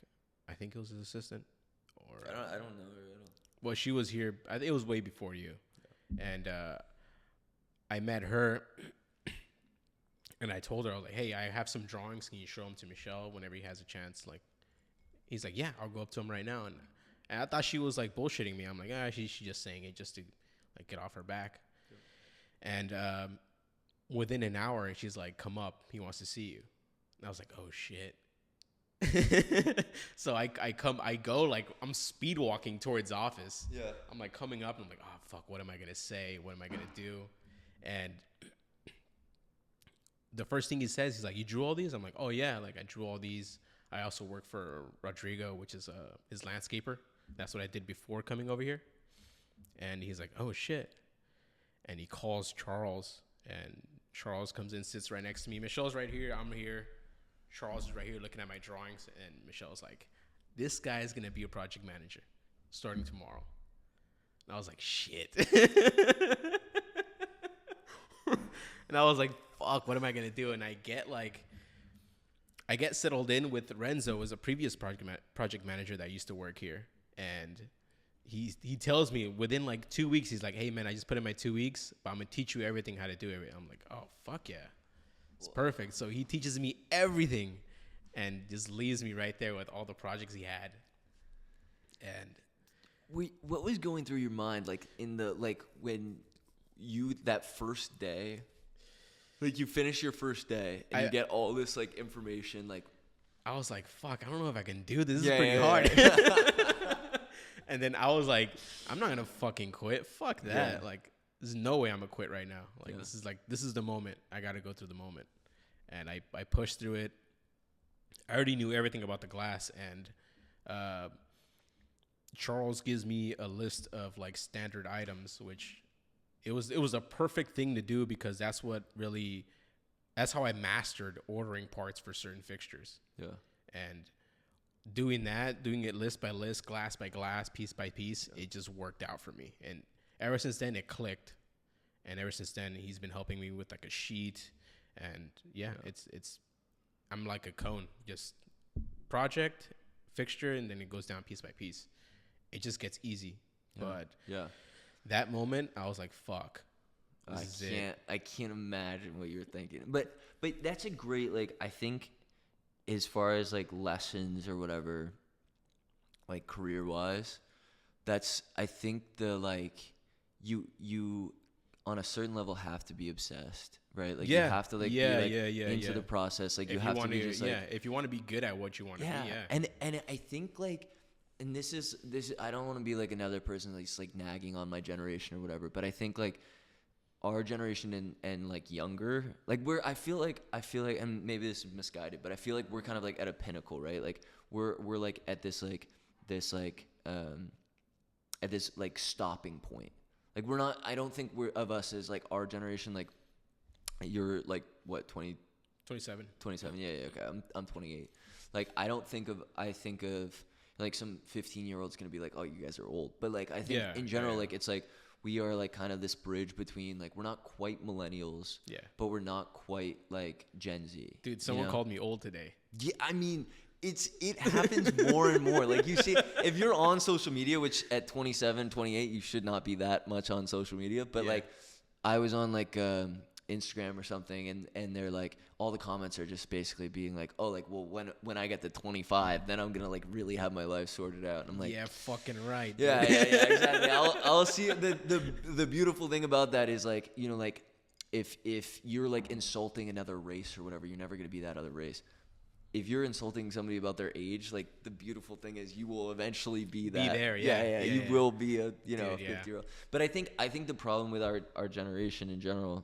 I think it was his assistant. Or I don't know her at all. Well, she was here. I think it was way before you. Yeah. And I met her, and I told her, I was like, hey, I have some drawings. Can you show them to Michelle whenever he has a chance? Like, he's like, yeah, I'll go up to him right now. And I thought she was like bullshitting me. I'm like, she's just saying it just to like get off her back. Yeah. And within an hour, she's like, come up. He wants to see you. And I was like, oh shit. So I go like I'm speed walking towards office. Yeah. I'm like coming up and I'm like, oh fuck, what am I gonna say? What am I gonna do? And the first thing he says, he's like, you drew all these? I'm like, oh yeah, like I drew all these. I also work for Rodrigo, which is his landscaper. That's what I did before coming over here. And he's like, oh shit. And he calls Charles, and Charles comes in, sits right next to me. Michelle's right here, I'm here. Charles is right here looking at my drawings, and Michelle's like, this guy is gonna be a project manager starting tomorrow. And I was like, shit. And I was like, fuck, what am I going to do? And I get settled in with Renzo, was a previous project manager that used to work here. And he tells me within like 2 weeks, he's like, hey, man, I just put in my 2 weeks, but I'm going to teach you everything, how to do it. I'm like, oh, fuck yeah. It's perfect. So he teaches me everything and just leaves me right there with all the projects he had. And what was going through your mind, like in the, like when you, that first day, like you finish your first day and you get all this like information, like I was like, fuck, I don't know if I can do this. This is pretty hard. And then I was like, I'm not gonna fucking quit. Fuck that. Yeah. Like, there's no way I'm gonna quit right now. Like, this is the moment. I gotta go through the moment. And I pushed through it. I already knew everything about the glass, and Charles gives me a list of like standard items, which it was a perfect thing to do because that's how I mastered ordering parts for certain fixtures. Yeah. And doing it list by list, glass by glass, piece by piece, it just worked out for me. And ever since then, it clicked. And ever since then, he's been helping me with like a sheet. And it's I'm like a cone, just project, fixture, and then it goes down piece by piece. It just gets easy. But that moment, I was like, fuck. I can't imagine what you're thinking. But that's a great, like, I think as far as like lessons or whatever, like career wise, that's, I think the, like, you on a certain level have to be obsessed, right? Like you have to like be like into the process. Like if you have to be just like, if you want to be good at what you want to be. And I think like, and this is I don't want to be like another person that's like nagging on my generation or whatever, but I think like our generation and like younger, like I feel like, and maybe this is misguided, but I feel like we're kind of like at a pinnacle, right? Like we're like at this at this like stopping point. Like we're not, I don't think we're of us as like our generation, like you're like what, 27. Yeah, okay. I'm 28. Like I think of like some 15-year-old's gonna be like, oh, you guys are old. But like I think in general, like it's like we are like kind of this bridge between like we're not quite millennials, but we're not quite like Gen Z. Dude, someone called me old today. Yeah, I mean, it happens more and more. Like you see, if you're on social media, which at 27, 28, you should not be that much on social media. But like I was on like Instagram or something, and they're like, all the comments are just basically being like, oh, like, well, when I get to 25, then I'm gonna like really have my life sorted out. And I'm like, yeah, fucking right. Yeah, exactly. I'll see the beautiful thing about that is like, you know, like if you're like insulting another race or whatever, you're never gonna be that other race. If you're insulting somebody about their age, like the beautiful thing is you will eventually be that. Be there, you will be a 50-year-old. But I think the problem with our generation in general.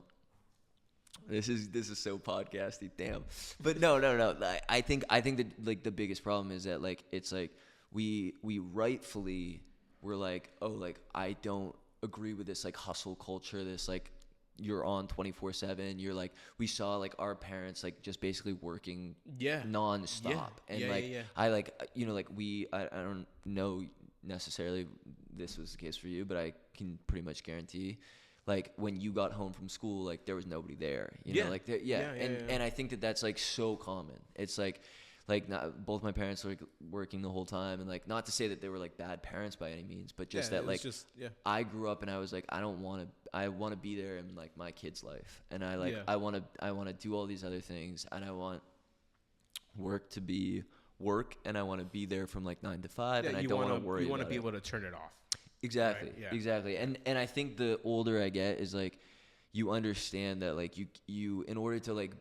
This is so podcasty, damn. But no. I think that like the biggest problem is that like it's like we rightfully we're like, oh, like I don't agree with this like hustle culture, this like you're on 24/7. You're like, we saw like our parents like just basically working nonstop. I like, you know, like I don't know necessarily this was the case for you, but I can pretty much guarantee like when you got home from school, like there was nobody there, you know, like and I think that that's like so common. It's like not, both my parents were like working the whole time, and like not to say that they were like bad parents by any means, but just that like I grew up and I was like, I want to be there in like my kid's life, and I want to do all these other things, and I want work to be work, and I want to be there from like 9 to 5, and I don't want to worry. You want to be it. able to turn it off. Exactly. Right? Yeah. Exactly. And I think the older I get is like you understand that like you in order to like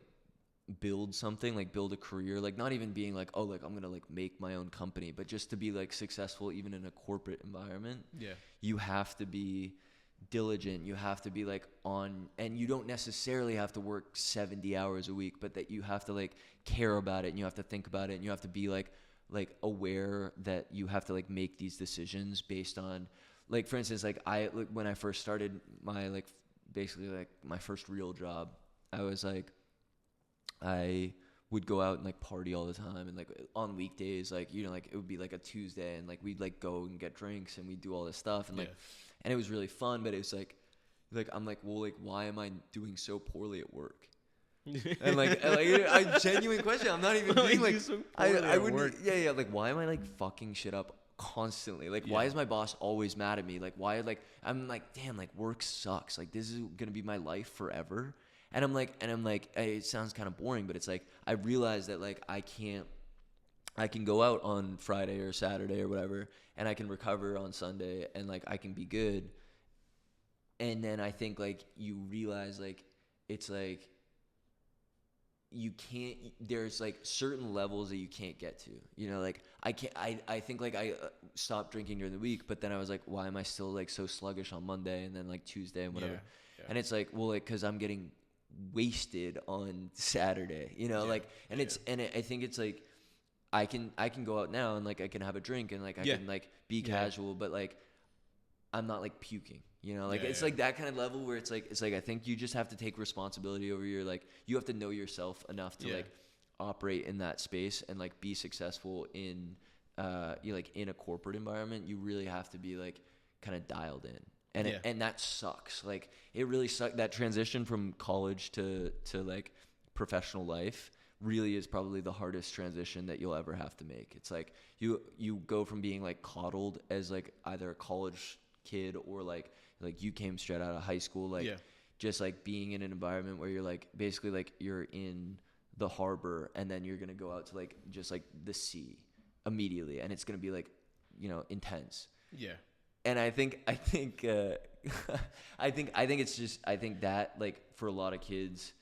build something, like build a career, like not even being like, oh, like I'm going to like make my own company, but just to be like successful even in a corporate environment. Yeah. You have to be diligent. You have to be like on, and you don't necessarily have to work 70 hours a week, but that you have to like care about it, and you have to think about it, and you have to be like aware that you have to like make these decisions based on, like, for instance, like when I first started my like basically like my first real job, I was like, I would go out and like party all the time, and like on weekdays, like, you know, like it would be like a Tuesday, and like we'd like go and get drinks, and we'd do all this stuff, and like, and it was really fun, but it was like I'm like, well, like why am I doing so poorly at work? And like a genuine question. I'm not even being like I wouldn't. Yeah. Like, why am I like fucking shit up constantly? Like, why is my boss always mad at me? Like, why? Like, I'm like, damn. Like, work sucks. Like, this is gonna be my life forever. And I'm like, it sounds kind of boring, but it's like I realize that like I can go out on Friday or Saturday or whatever, and I can recover on Sunday, and like I can be good. And then I think like you realize like it's like you can't, there's like certain levels that you can't get to, you know, like I think like I stopped drinking during the week, but then I was like, why am I still like so sluggish on Monday and then like Tuesday and whatever? And it's like, well, like, cause I'm getting wasted on Saturday, you know, like, and I think it's like, I can go out now and like, I can have a drink and like, I can like be casual, but like, I'm not like puking. You know, like it's like that kind of level where it's like I think you just have to take responsibility over your, like, you have to know yourself enough to like, operate in that space and like be successful in in a corporate environment, you really have to be like kind of dialed in. And and that sucks. Like it really sucks. That transition from college to like professional life really is probably the hardest transition that you'll ever have to make. It's like you go from being like coddled as like either a college kid or like you came straight out of high school, like just like being in an environment where you're like basically like you're in the harbor and then you're gonna go out to like just like the sea immediately, and it's gonna be like, you know, intense. Yeah. And I think it's just, I think that like for a lot of kids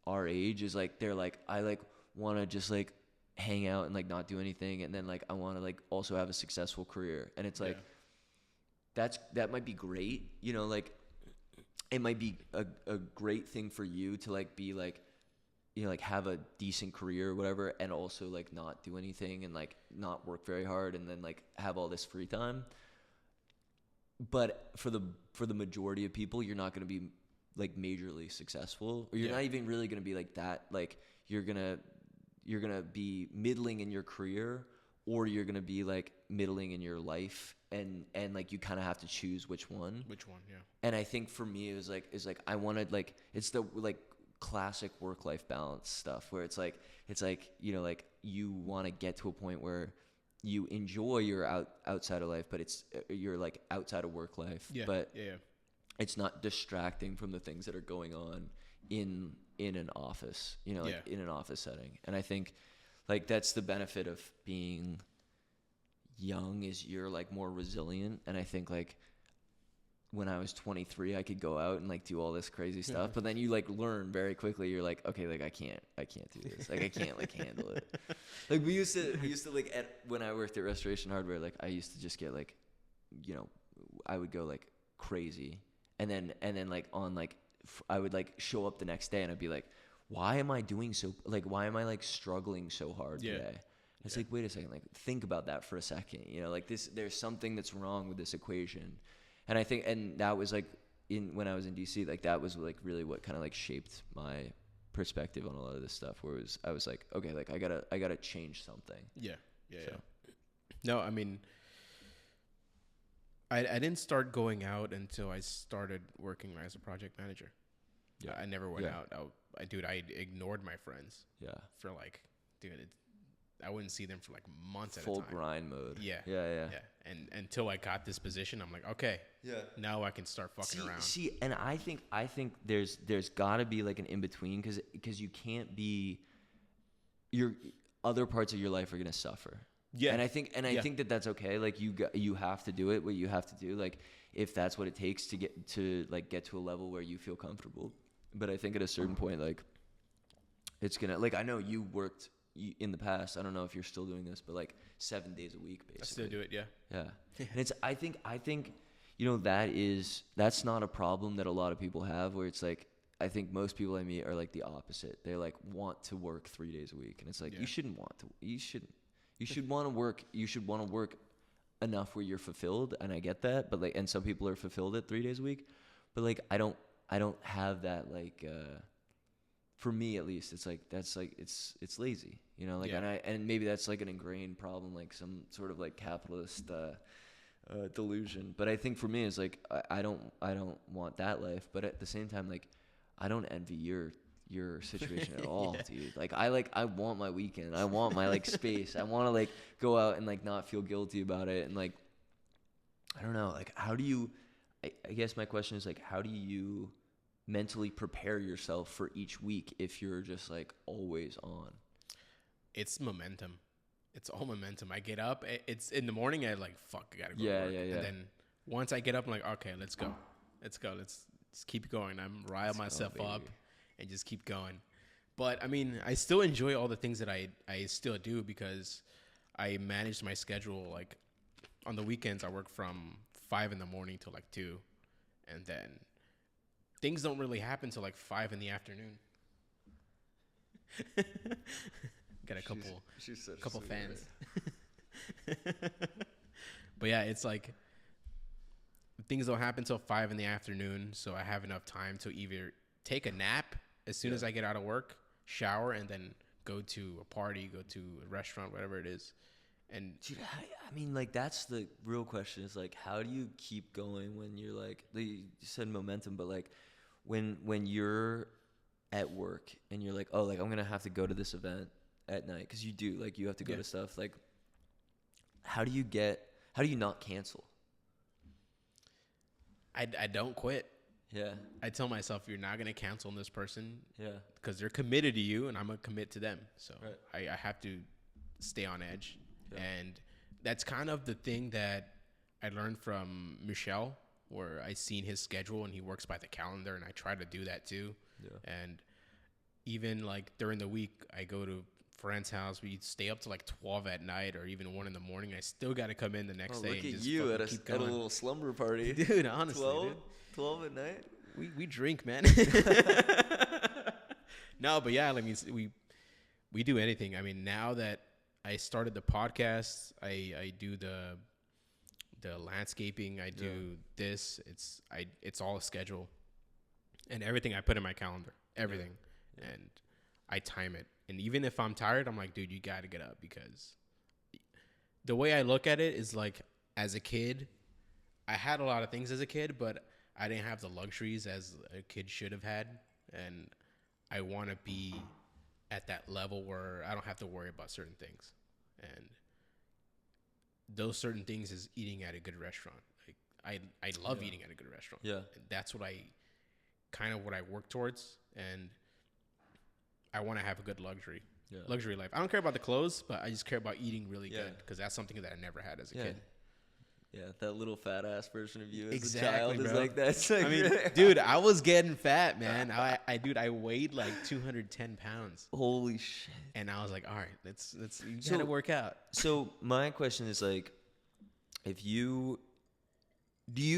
our age is like they're like, I like want to just like hang out and like not do anything, and then like I want to like also have a successful career. And it's like that might be great, you know, like it might be a great thing for you to like be like, you know, like have a decent career or whatever, and also like not do anything and like not work very hard and then like have all this free time. But for the majority of people, you're not going to be like majorly successful, or you're not even really going to be like that. Like you're going to be middling in your career, or you're going to be like middling in your life, and like you kind of have to choose which one. Yeah. And I think for me it was like I wanted like, it's the like classic work-life balance stuff where it's like, you know, like you want to get to a point where you enjoy your outside of life, but you're like outside of work life, but it's not distracting from the things that are going on in an office, you know, like in an office setting. And I think like that's the benefit of being young, is you're like more resilient. And I think like when I was 23, I could go out and like do all this crazy stuff, but then you like learn very quickly. You're like, okay, like I can't do this. Like I can't like handle it. Like we used to like when I worked at Restoration Hardware, like I used to just get like, you know, I would go like crazy, and then like on like I would like show up the next day and I'd be like, why am I doing so? Like why am I like struggling so hard today? It's like, wait a second, like think about that for a second. You know, like there's something that's wrong with this equation. And I think, and that was like when I was in DC, like that was like really what kind of like shaped my perspective on a lot of this stuff, where I was like, okay, like I gotta change something. Yeah. No, I mean, I didn't start going out until I started working as a project manager. Yeah. I never went out. I ignored my friends. Yeah. For like, I wouldn't see them for like months at a time. Full grind mode. Yeah. And until I got this position, I'm like, okay, now I can start fucking around. See, and I think there's got to be like an in between, because you can't be, your other parts of your life are gonna suffer. Yeah. And I think that that's okay. Like you have to do it what you have to do. Like if that's what it takes to get to a level where you feel comfortable. But I think at a certain point, like it's gonna, like I know you worked in the past, I don't know if you're still doing this, but like 7 days a week, basically. I still do it, yeah. And it's, I think, you know, that's not a problem that a lot of people have, where it's like, I think most people I meet are like the opposite. They like want to work 3 days a week. And it's like, you shouldn't want to, you should want to work enough where you're fulfilled. And I get that, but like, and some people are fulfilled at 3 days a week, but like, I don't have that, like, for me at least, it's like, that's like, it's lazy, you know, like, and maybe that's like an ingrained problem, like some sort of like capitalist delusion. But I think for me, it's like, I don't want that life, but at the same time, like, I don't envy your situation at all, dude. Like, I want my weekend. I want my like space. I want to like go out and like not feel guilty about it. And like, I don't know, like, how do you, I guess my question is like, how do you mentally prepare yourself for each week if you're just like always on? It's momentum. It's all momentum. I get up. It's in the morning. I like, fuck, I gotta go to work. And then once I get up, I'm like, okay, let's go. Let's keep going. I'm rile myself up and just keep going. But I mean, I still enjoy all the things that I still do, because I manage my schedule. Like on the weekends, I work from 5 in the morning till like 2, and then things don't really happen till like 5 in the afternoon. Got a couple fans. But yeah, it's like things don't happen till 5 in the afternoon, so I have enough time to either take a nap as soon as I get out of work, shower, and then go to a party, go to a restaurant, whatever it is. And dude, I mean, like, that's the real question is, like, how do you keep going when you're like, you said momentum, but like when you're at work and you're like, oh, like, I'm gonna have to go to this event at night, because you do, like, you have to go to stuff, like, how do you not cancel? I don't quit. Yeah. I tell myself, you're not going to cancel on this person. Yeah. Because they're committed to you, and I'm going to commit to them. So right. I have to stay on edge. Yeah. And that's kind of the thing that I learned from Michel, where I seen his schedule, and he works by the calendar, and I try to do that too. Yeah. And even like during the week, I go to friend's house. We stay up to like 12 at night or even 1 in the morning. I still got to come in the next day. Look at you at a little slumber party. Dude, honestly. 12 at night? We drink, man. No, but yeah, I mean, we do anything. I mean, now that I started the podcast, I do the landscaping. I do this. It's all a schedule. And everything I put in my calendar. Everything. Yeah. And I time it. And even if I'm tired, I'm like, dude, you got to get up, because the way I look at it is like, as a kid, I had a lot of things as a kid, but I didn't have the luxuries as a kid should have had. And I want to be at that level where I don't have to worry about certain things. And those certain things is eating at a good restaurant. Like I love eating at a good restaurant. Yeah. And that's what I work towards. And I want to have a good luxury life. I don't care about the clothes, but I just care about eating really good, because that's something that I never had as a kid. Yeah, that little fat ass version of you as a child bro. Is like that. It's like, I mean, dude, I was getting fat, man. I weighed like 210 pounds. Holy shit! And I was like, all right, let's you gotta work out. So my question is, like, do you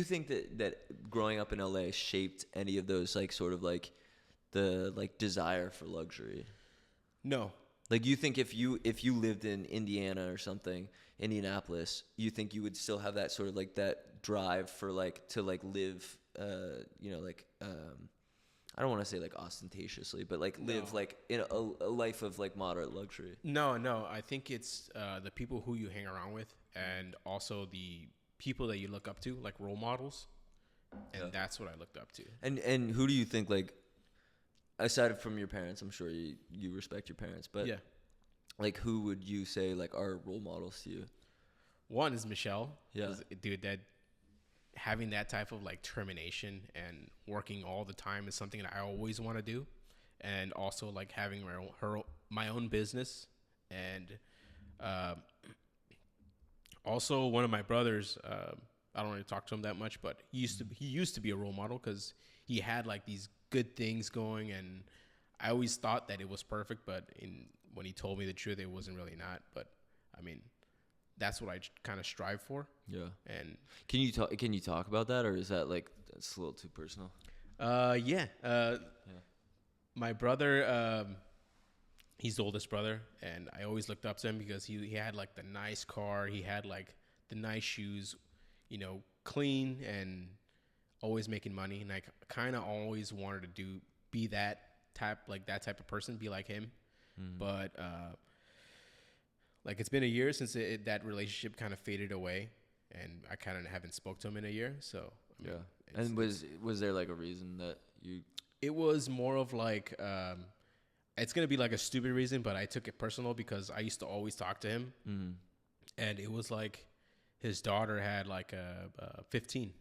think that growing up in LA shaped any of those, like, sort of like the like desire for luxury? No. Like, you think if you lived in Indiana or something, Indianapolis, you think you would still have that sort of like that drive for like to like live, I don't want to say like ostentatiously, but like live like in a life of like moderate luxury? No. I think it's the people who you hang around with, and also the people that you look up to, like role models, and that's what I looked up to. And who do you think, like, aside from your parents, I'm sure you respect your parents, but like, who would you say like are role models to you? One is Michelle. Yeah, dude, that having that type of like determination and working all the time is something that I always want to do, and also like having my own business, and also one of my brothers. I don't really talk to him that much, but he used to be a role model, because he had like these good things going, and I always thought that it was perfect, but when he told me the truth, it wasn't really not. But I mean, that's what I kind of strive for. Yeah. And can you talk about that, or is that like that's a little too personal? Yeah. My brother, he's the oldest brother, and I always looked up to him because he had like the nice car, he had like the nice shoes, clean, and always making money. And I kind of always wanted to be that type of person, be like him. But like, it's been a year since that relationship kind of faded away, and I kind of haven't spoke to him in a year. So I mean, and was there like a reason that you? It was more of like, it's gonna be like a stupid reason, but I took it personal because I used to always talk to him, and it was like his daughter had like a 15.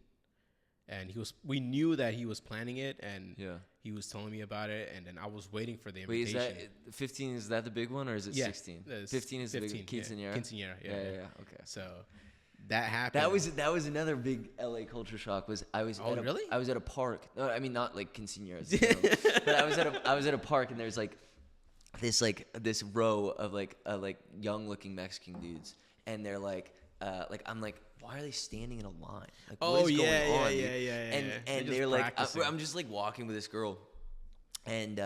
And we knew that he was planning it, and he was telling me about it, and then I was waiting for the invitation. Wait, is that 15? Is that the big one, or is it 16? 15 is 15, the big quinceañera. Quinceañera, yeah. Okay. So that happened. That was another big LA culture shock. I was at a park. No, I mean, not like quinceañeras, but I was at a park, and there's like this row of like young looking Mexican dudes, and they're like I'm like, why are they standing in a line? Like, what is going on? Yeah. And they're like, I'm just like walking with this girl, and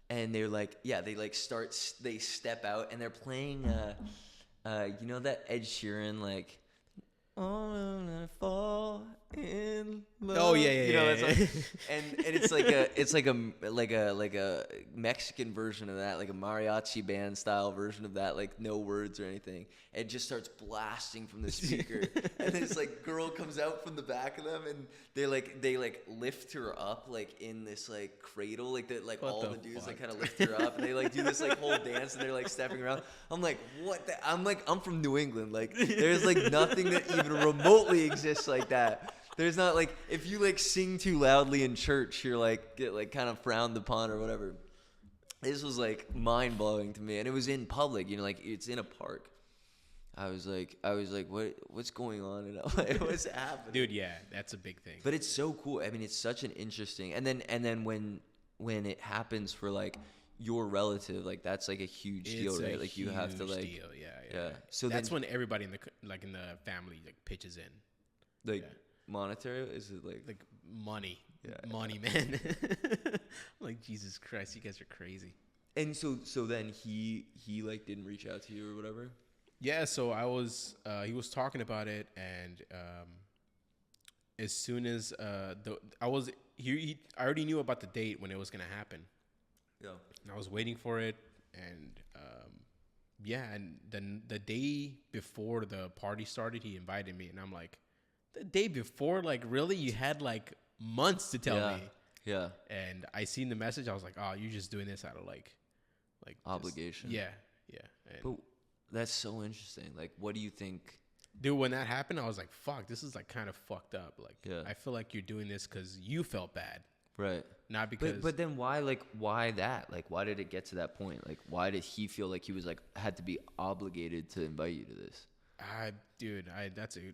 they're like, they step out, and they're playing, that Ed Sheeran, like, oh, I fall in love. Oh yeah, you know, yeah. and it's like a Mexican version of that, like a mariachi band style version of that, like no words or anything. It just starts blasting from the speaker, and this like girl comes out from the back of them, and they lift her up like in this like cradle, like that, like all the dudes like kind of lift her up, and they like do this like whole dance, and they're like stepping around. I'm like, what? I'm from New England, like there's like nothing that even remotely exists like that. There's not like, if you like sing too loudly in church, you're like get like kind of frowned upon or whatever. This was like mind blowing to me, and it was in public, you know, like it's in a park. I was like, what's going on in LA? What's happening? Dude, yeah, that's a big thing. But it's so cool. I mean, it's such an interesting, and then when it happens for like your relative, like that's like a huge deal, right? Like you have to like, deal. Yeah. So that's when everybody in the family like pitches in. Like monetary, is it like money? Yeah, money, man. Like Jesus Christ, you guys are crazy. And so then he like didn't reach out to you or whatever. Yeah, so he was talking about it, and as soon as I already knew about the date when it was gonna happen. Yeah. And I was waiting for it, and and then the day before the party started, he invited me, and I'm like, the day before, like really? You had like months to tell me. Yeah. And I seen the message, I was like, oh, you're just doing this out of like obligation. Yeah. But that's so interesting. Like, what do you think? Dude, when that happened, I was like, fuck, this is like kind of fucked up. Like, I feel like you're doing this because you felt bad. Right. Not because. But then why that? Like, why did it get to that point? Like, why did he feel like he was like, had to be obligated to invite you to this? That's a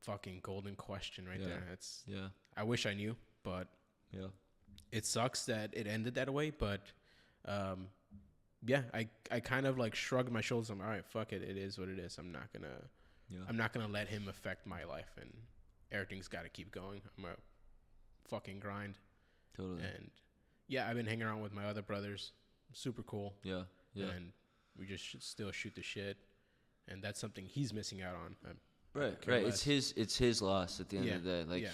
fucking golden question right there. That's, yeah. I wish I knew, but yeah, it sucks that it ended that way. But, I kind of like shrugged my shoulders. I'm all right. Fuck it. It is what it is. I'm not gonna let him affect my life, and everything's got to keep going. I'm a fucking grind. Totally. And I've been hanging around with my other brothers. Super cool. Yeah. And we just still shoot the shit, and that's something he's missing out on. Right. It's his loss at the end of the day. Like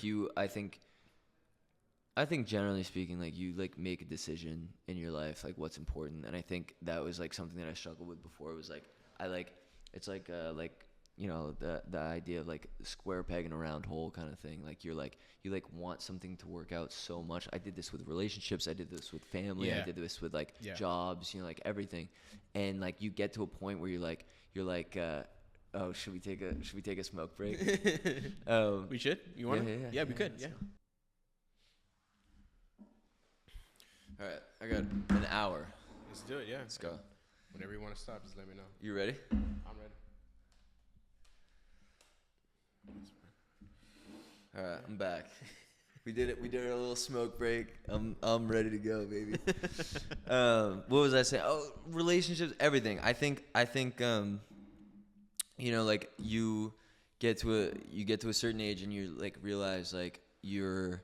I think generally speaking, like you like make a decision in your life, like what's important. And I think that was like something that I struggled with before. It was like, it's like you know, the idea of like square peg in a round hole kind of thing. Like you want something to work out so much. I did this with relationships. I did this with family. I did this with like jobs, you know, like everything. And like you get to a point where you're like, oh, should we take a smoke break? We should. You want to? Yeah, we could. Yeah. All right, I got an hour. Let's do it. Yeah. Let's go. Whenever you want to stop, just let me know. You ready? I'm ready. All right, I'm back. We did it. We did our little smoke break. I'm ready to go, baby. What was I saying? Oh, relationships, everything. I think you know, like you get to a certain age and you like realize like you're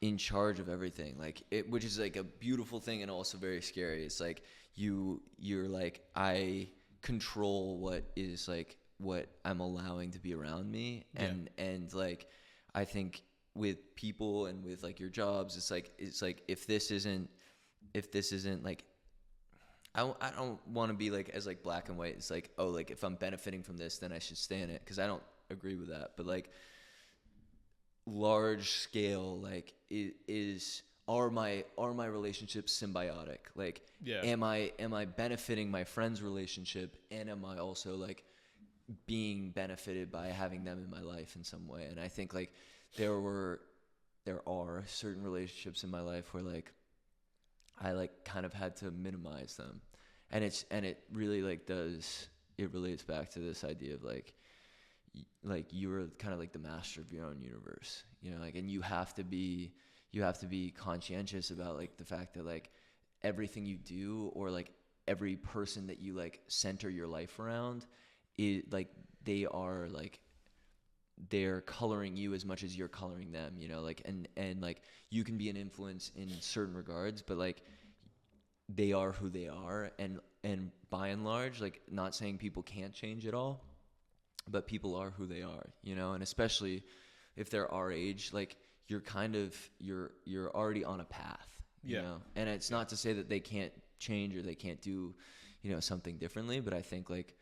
in charge of everything, like which is like a beautiful thing and also very scary. It's like you're like, I control what I'm allowing to be around me, and like I think with people and with like your jobs, it's like if this isn't like, I don't want to be like as like black and white. It's like, oh, like if I'm benefiting from this, then I should stay in it, because I don't agree with that. But like large scale, like are my relationships symbiotic? Like, am I benefiting my friend's relationship, and am I also like being benefited by having them in my life in some way? And I think like there are certain relationships in my life where like I like kind of had to minimize them, and it really like it relates back to this idea of like you're kind of like the master of your own universe, you know, like, and you have to be conscientious about like the fact that like everything you do, or like every person that you like center your life around, is like they're coloring you as much as you're coloring them, you know, like, and like you can be an influence in certain regards, but like they are who they are, and by and large, like, not saying people can't change at all, but people are who they are, you know, and especially if they're our age, like you're already on a path, you know, and it's not to say that they can't change or they can't do, you know, something differently, but I think like,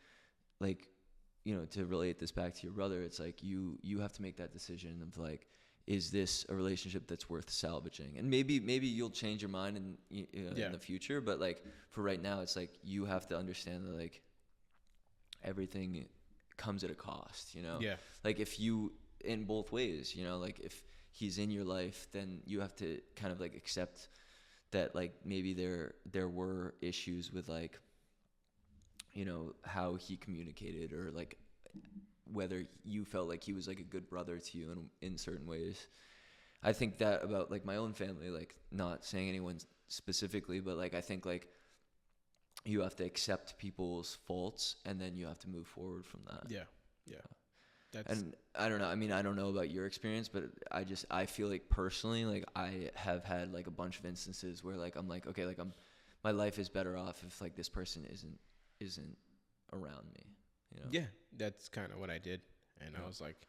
you know, to relate this back to your brother, it's like you have to make that decision of like, is this a relationship that's worth salvaging? And maybe you'll change your mind in the future, but like for right now, it's like you have to understand that like everything comes at a cost, you know? Yeah. Like if you, in both ways, you know, like if he's in your life, then you have to kind of like accept that like maybe there were issues with like, you know, how he communicated or like whether you felt like he was like a good brother to you in certain ways. I think that about like my own family, like not saying anyone specifically, but like I think like you have to accept people's faults and then you have to move forward from that. Yeah. And I don't know. I mean, I don't know about your experience, but I feel like personally, like I have had like a bunch of instances where like I'm like, okay, like my life is better off if like this person isn't around me. You know? Yeah, that's kind of what I did, and I was like,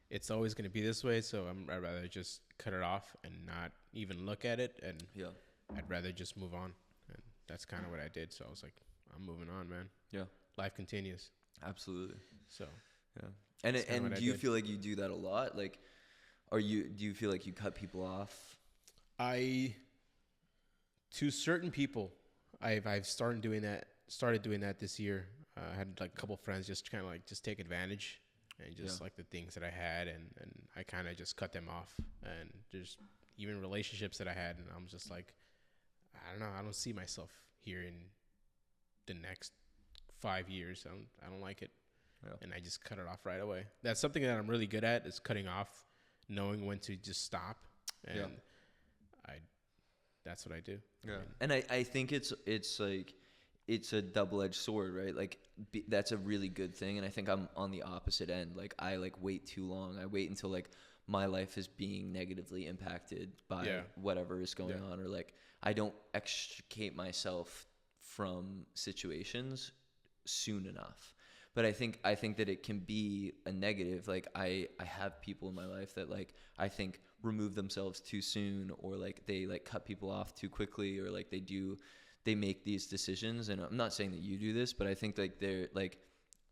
it's always going to be this way, so I'd rather just cut it off and not even look at it, and I'd rather just move on, and that's kind of what I did. So I was like, I'm moving on, man. Yeah, life continues. Absolutely. So yeah, and do you feel like you do that a lot? Like, do you feel like you cut people off? To certain people, I've started doing that this year. I had like a couple friends just kind of like just take advantage and just like the things that I had and I kind of just cut them off, and there's even relationships that I had and I'm just like, I don't know, I don't see myself here in the next 5 years. I don't like it. And I just cut it off right away. That's something that I'm really good at, is cutting off, knowing when to just stop, and that's what I do. Yeah. And I think it's like it's a double-edged sword, right? Like that's a really good thing, and I think I'm on the opposite end. Like I like wait too long. I wait until like my life is being negatively impacted by whatever is going on, or like I don't extricate myself from situations soon enough. But I think that it can be a negative. Like I have people in my life that like I think remove themselves too soon, or like they like cut people off too quickly, or like they make these decisions. And I'm not saying that you do this, but I think like they're like,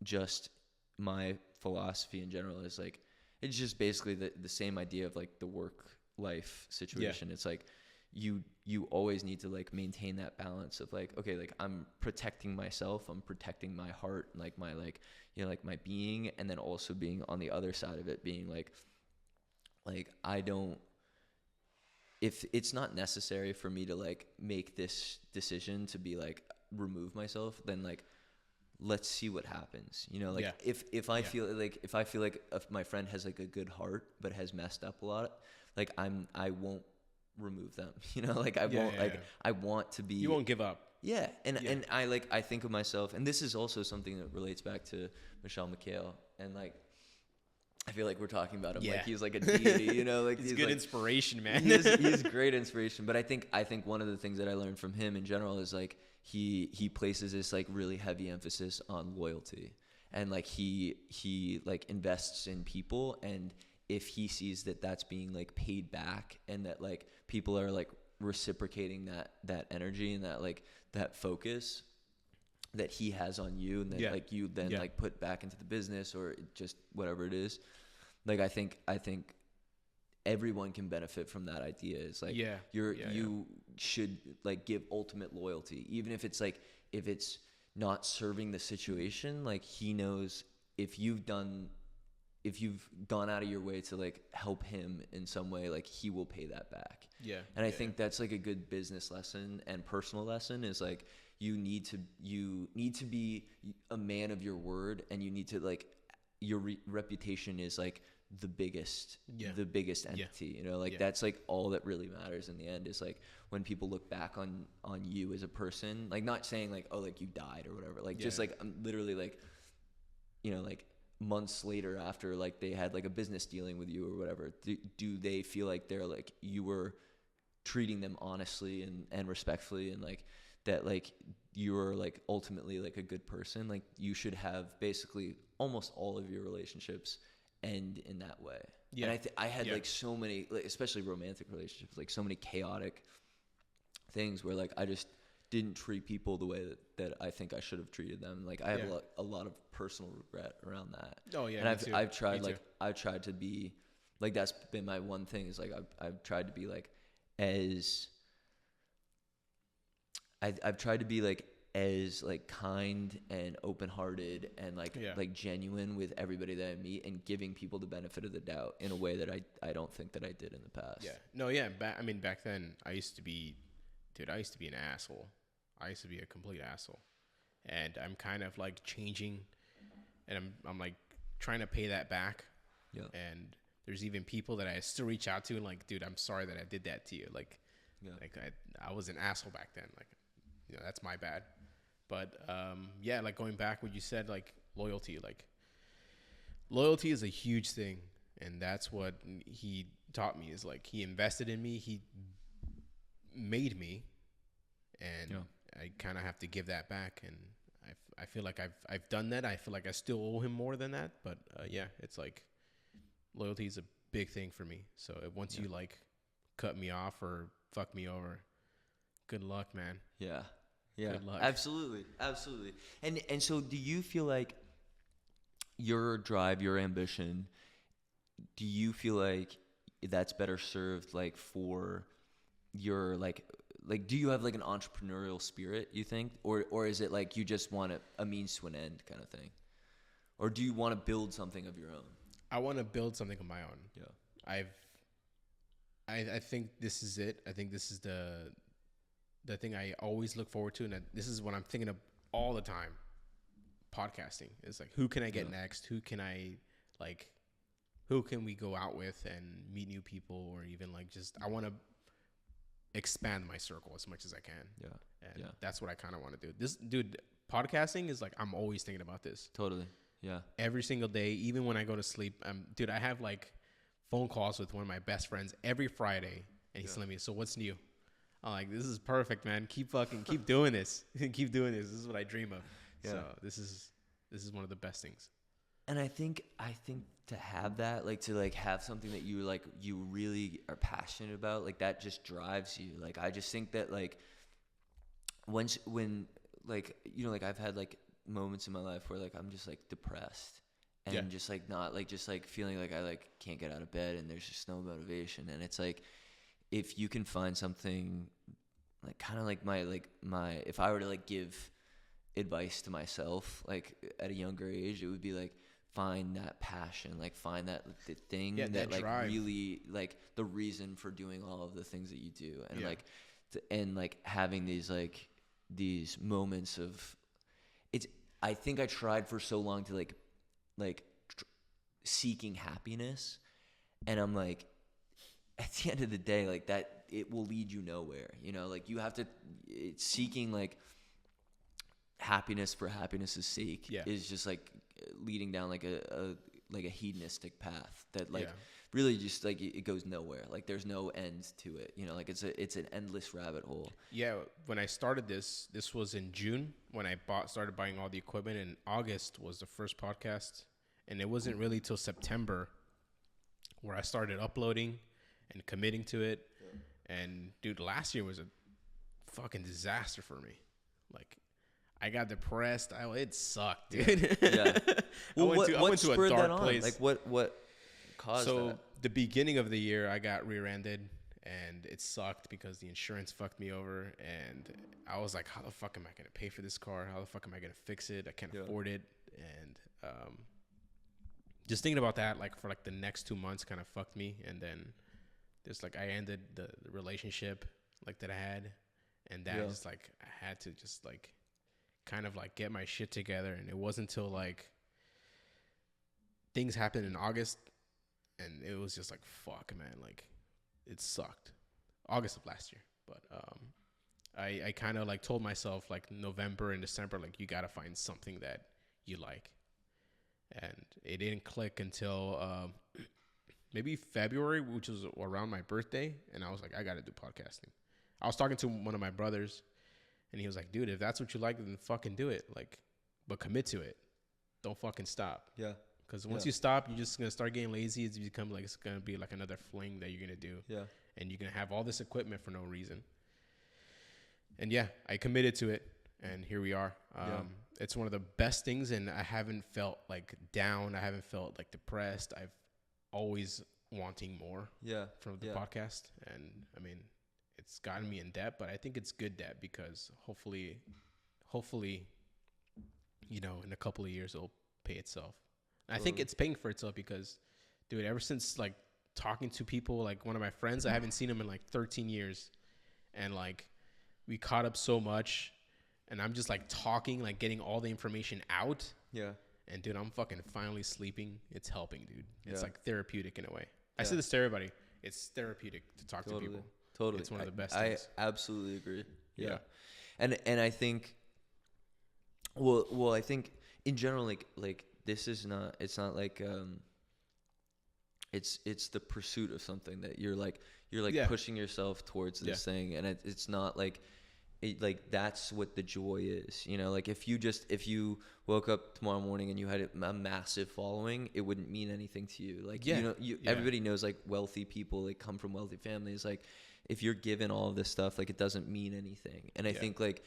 just my philosophy in general is like, it's just basically the same idea of like the work life situation. It's like you always need to like maintain that balance of like, okay, like I'm protecting myself, I'm protecting my heart, like my like, you know, like my being, and then also being on the other side of it being like I don't, if it's not necessary for me to like make this decision to be like remove myself, then like let's see what happens, you know, like if I feel like if my friend has like a good heart but has messed up a lot, like I won't remove them, you know, like I won't I want to be, you won't give up. And I think of myself, and this is also something that relates back to Michelle McHale, and like I feel like we're talking about him like he's like a deity, you know, like he's good like, inspiration, man. He's great inspiration. But I think one of the things that I learned from him in general is like he places this like really heavy emphasis on loyalty, and like he like invests in people, and if he sees that that's being like paid back, and that like people are like reciprocating that energy and that like that focus that he has on you, and that like you then like put back into the business or just whatever it is, like I think everyone can benefit from that idea. It's like you should like give ultimate loyalty, even if it's like if it's not serving the situation. Like he knows if you've gone out of your way to like help him in some way, like he will pay that back. And I think that's like a good business lesson and personal lesson, is like you need to be a man of your word, and you need to like your reputation is like the biggest entity, you know, like that's like all that really matters in the end, is like when people look back on you as a person, like not saying like, oh, like you died or whatever, like just like I'm literally like, you know, like months later after like they had like a business dealing with you or whatever, do they feel like they're like you were treating them honestly and respectfully, and like that like you're like ultimately like a good person, like you should have basically almost all of your relationships end in that way. Yeah. And I had like so many, like, especially romantic relationships, like so many chaotic things where like I just didn't treat people the way that I think I should have treated them. Like I have a lot of personal regret around that. Oh yeah. And I've tried to be like, that's been my one thing is like I've tried to be like I've tried to be like as like kind and open-hearted and like genuine with everybody that I meet, and giving people the benefit of the doubt in a way that I don't think that I did in the past. Yeah. No, yeah. Back then I used to be an asshole. I used to be a complete asshole. And I'm kind of like changing, and I'm like trying to pay that back. Yeah. And there's even people that I still reach out to and like, dude, I'm sorry that I did that to you. Like, I was an asshole back then. Like, that's my bad. But like going back what you said, like loyalty is a huge thing, and that's what he taught me. Is like he invested in me, he made me, and I kind of have to give that back. And I feel like I've done that. I feel like I still owe him more than that. But it's like loyalty is a big thing for me. So once you like cut me off or fuck me over, good luck, man. Yeah. Yeah, absolutely. And so do you feel like your drive, your ambition, do you feel like that's better served like for your like do you have like an entrepreneurial spirit, you think? Or is it like you just want a means to an end kind of thing? Or do you want to build something of your own? I want to build something of my own. Yeah. I think this is it. I think this is the thing I always look forward to, and this is what I'm thinking of all the time. Podcasting is like, who can I get next? Who can we go out with and meet new people, or even like just I want to expand my circle as much as I can. Yeah, and that's what I kind of want to do. This dude, podcasting is like I'm always thinking about this. Totally. Yeah. Every single day, even when I go to sleep, dude, I have like phone calls with one of my best friends every Friday, and he's telling me, "So what's new?" I'm like, this is perfect, man. Keep doing this. Keep doing this. This is what I dream of. Yeah. So this is one of the best things. And I think to have that, like to like have something that you really are passionate about, like that just drives you. Like I just think that like when like like I've had like moments in my life where like I'm just like depressed and just like not like just like feeling like I like can't get out of bed and there's just no motivation, and it's like, if you can find something like kind of like my if I were to like give advice to myself like at a younger age, it would be like find that passion, like find that the thing that like drive. Really like the reason for doing all of the things that you do, and like having these moments of it's. I think I tried for so long to like seeking happiness, and I'm like, at the end of the day, like that, it will lead you nowhere. Like you have to, it's seeking like happiness for happiness' sake is just like leading down like a hedonistic path that like really just like it goes nowhere. Like there's no end to it. Like it's an endless rabbit hole. Yeah. When I started this was in June when I started buying all the equipment, and August was the first podcast, and it wasn't really till September where I started uploading and committing to it. And dude, last year was a fucking disaster for me. Like I got depressed. It sucked, dude. Yeah. Well, I went to a dark place. Like what caused that? So the beginning of the year I got rear-ended, and it sucked because the insurance fucked me over, and I was like, how the fuck am I going to pay for this car? How the fuck am I going to fix it? I can't afford it. And just thinking about that like for like the next 2 months kind of fucked me. And then just like I ended the relationship like that I had, and that just like I had to just like kind of like get my shit together. And it wasn't until like things happened in August, and it was just like, fuck, man, like it sucked. August of last year. But I kind of like told myself like November and December, like you got to find something that you like. And it didn't click until maybe February, which was around my birthday. And I was like, I got to do podcasting. I was talking to one of my brothers, And he was like, dude, if that's what you like, then fucking do it. Like, but commit to it. Don't fucking stop. Yeah. Because once you stop, you're just going to start getting lazy. It's become like, it's going to be like another fling that you're going to do. Yeah. And you're going to have all this equipment for no reason. And yeah, I committed to it. And here we are. It's one of the best things. And I haven't felt like down. I haven't felt like depressed. I've always wanting more from the podcast. And I mean, it's gotten me in debt, but I think it's good debt because hopefully, you know, in a couple of years, it'll pay itself. I think it's paying for itself because, dude, ever since like talking to people, like one of my friends, I haven't seen him in like 13 years. And like we caught up so much and I'm just like talking, like getting all the information out. Yeah. And dude, I'm fucking finally sleeping. It's helping, dude. It's like therapeutic in a way. I Yeah. say this to everybody. It's therapeutic to talk to people. Totally. It's one of the best things. I absolutely agree. Yeah. And I think, well, I think in general, like this is not, it's not like, it's the pursuit of something that you're pushing yourself towards this thing. And it's not like, that's what the joy is, you know, like if you woke up tomorrow morning and you had a massive following, it wouldn't mean anything to you. Like, you know, everybody knows like wealthy people, like come from wealthy families. Like if you're given all of this stuff, like it doesn't mean anything. And I think like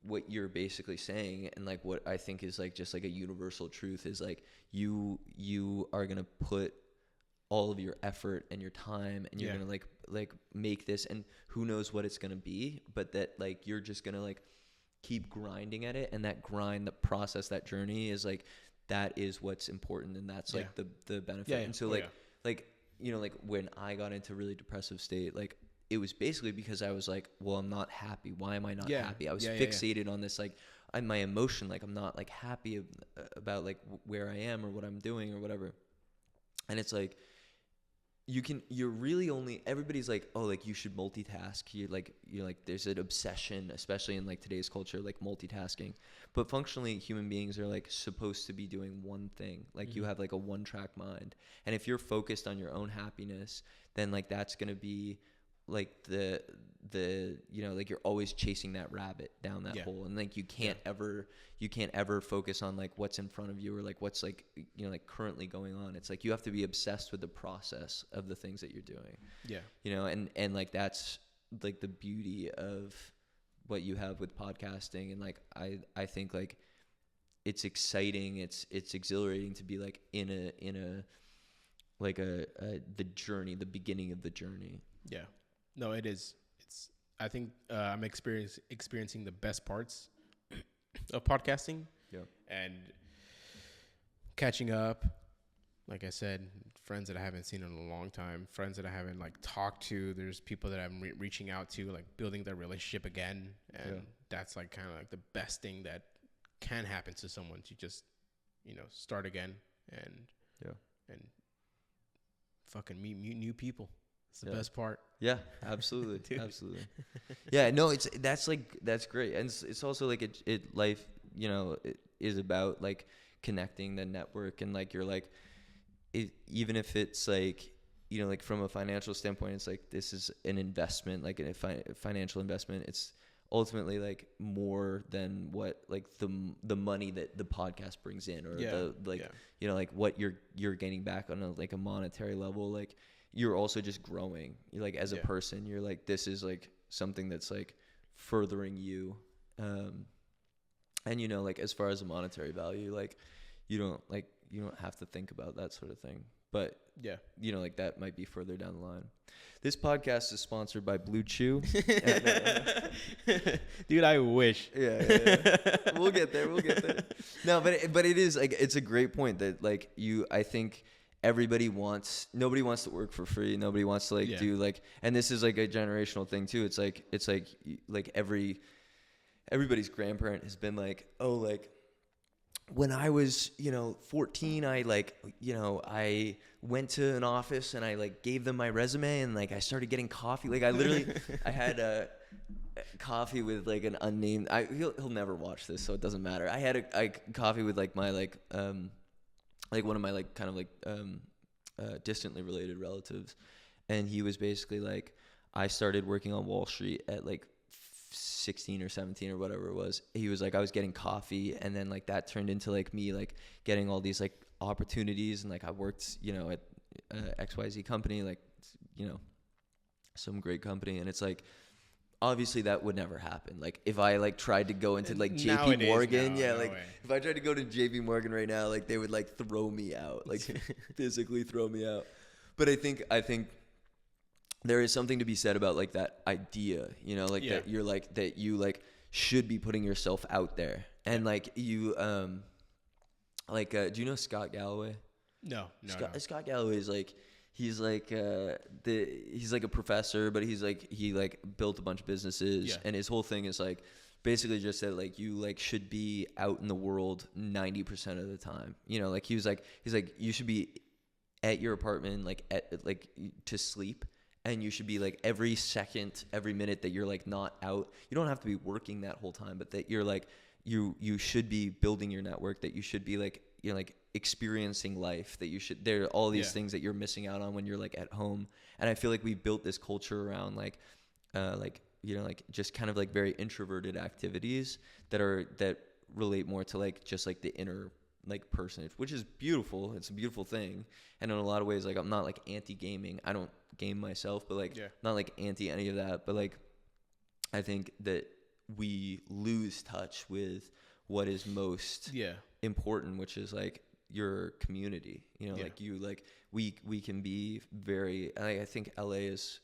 what you're basically saying, and like what I think is like just like a universal truth is like you are going to put all of your effort and your time and you're going to like make this, and who knows what it's going to be, but that like you're just going to like keep grinding at it, and that grind, the process, that journey is like, that is what's important, and that's like the benefit. And so like you know, like when I got into really depressive state, like it was basically because I was like, well, I'm not happy. Why am I not happy? I was fixated on this, like my emotion, like I'm not like happy about like where I am or what I'm doing or whatever. And it's like, you're really only, everybody's like, oh, like you should multitask. You're like there's an obsession, especially in like today's culture, like multitasking. But functionally, human beings are like supposed to be doing one thing. Like you have like a one-track mind. And if you're focused on your own happiness, then like that's going to be like the you know, like you're always chasing that rabbit down that hole, and like you can't ever focus on like what's in front of you or like what's like, you know, like currently going on. It's like you have to be obsessed with the process of the things that you're doing, you know, and like that's like the beauty of what you have with podcasting. And like I think like it's exciting, it's exhilarating to be like in a like the journey, the beginning of the journey. No, it is. I think I'm experiencing the best parts of podcasting. And catching up. Like I said, friends that I haven't seen in a long time, friends that I haven't like talked to. There's people that I'm reaching out to, like building their relationship again. And that's like kind of like the best thing that can happen to someone, to just, you know, start again and fucking meet new people. It's the best part. Yeah, absolutely. Absolutely. Yeah, no, that's great. And it's also like it life, you know, it is about like connecting the network, and like you're like, even if it's like, you know, like from a financial standpoint, it's like this is an investment, like a financial investment. It's ultimately like more than what like the money that the podcast brings in, or you know, like what you're gaining back on a monetary level. Like you're also just growing. You're like, as a person, you're like, this is like something that's like furthering you. And you know, like as far as a monetary value, like you don't have to think about that sort of thing. But you know, like that might be further down the line. This podcast is sponsored by Blue Chew. Dude, I wish. Yeah. We'll get there. No, but it is like, it's a great point that like I think nobody wants to work for free. Nobody wants to like do like, and this is like a generational thing too. It's like everybody's grandparent has been like, oh, like when I was, you know, 14, I like, you know, I went to an office and I like gave them my resume and like I started getting coffee. Like I had a coffee with like an unnamed, he'll never watch this, so it doesn't matter. I had a coffee with like my like one of my like kind of like distantly related relatives, and he was basically like, I started working on Wall Street at like 16 or 17 or whatever it was, he was like, I was getting coffee, and then like that turned into like me like getting all these like opportunities, and like I worked, you know, at XYZ company, like, you know, some great company, and it's like, obviously that would never happen. Like if I like tried to go into like JP Morgan, if I tried to go to JP Morgan right now, like they would like throw me out, like physically throw me out. But I think there is something to be said about like that idea, you know, like that you're like, that you like should be putting yourself out there. And like you, do you know Scott Galloway? No. Scott Galloway is like, he's like he's like a professor, but he like built a bunch of businesses, and his whole thing is like basically just that like you like should be out in the world 90% of the time. You know, like he's like you should be at your apartment like to sleep, and you should be like every second, every minute that you're like not out. You don't have to be working that whole time, but that you're like you should be building your network, that you should be like, you know, like experiencing life, that you should, there are all these things that you're missing out on when you're like at home. And I feel like we built this culture around like you know, like just kind of like very introverted activities that relate more to like just like the inner like personage, which is beautiful. It's a beautiful thing. And in a lot of ways, like I'm not like anti-gaming. I don't game myself, but like not like anti any of that. But like I think that we lose touch with what is most important, which is like your community. You know, like you, like we can be very, I think LA is,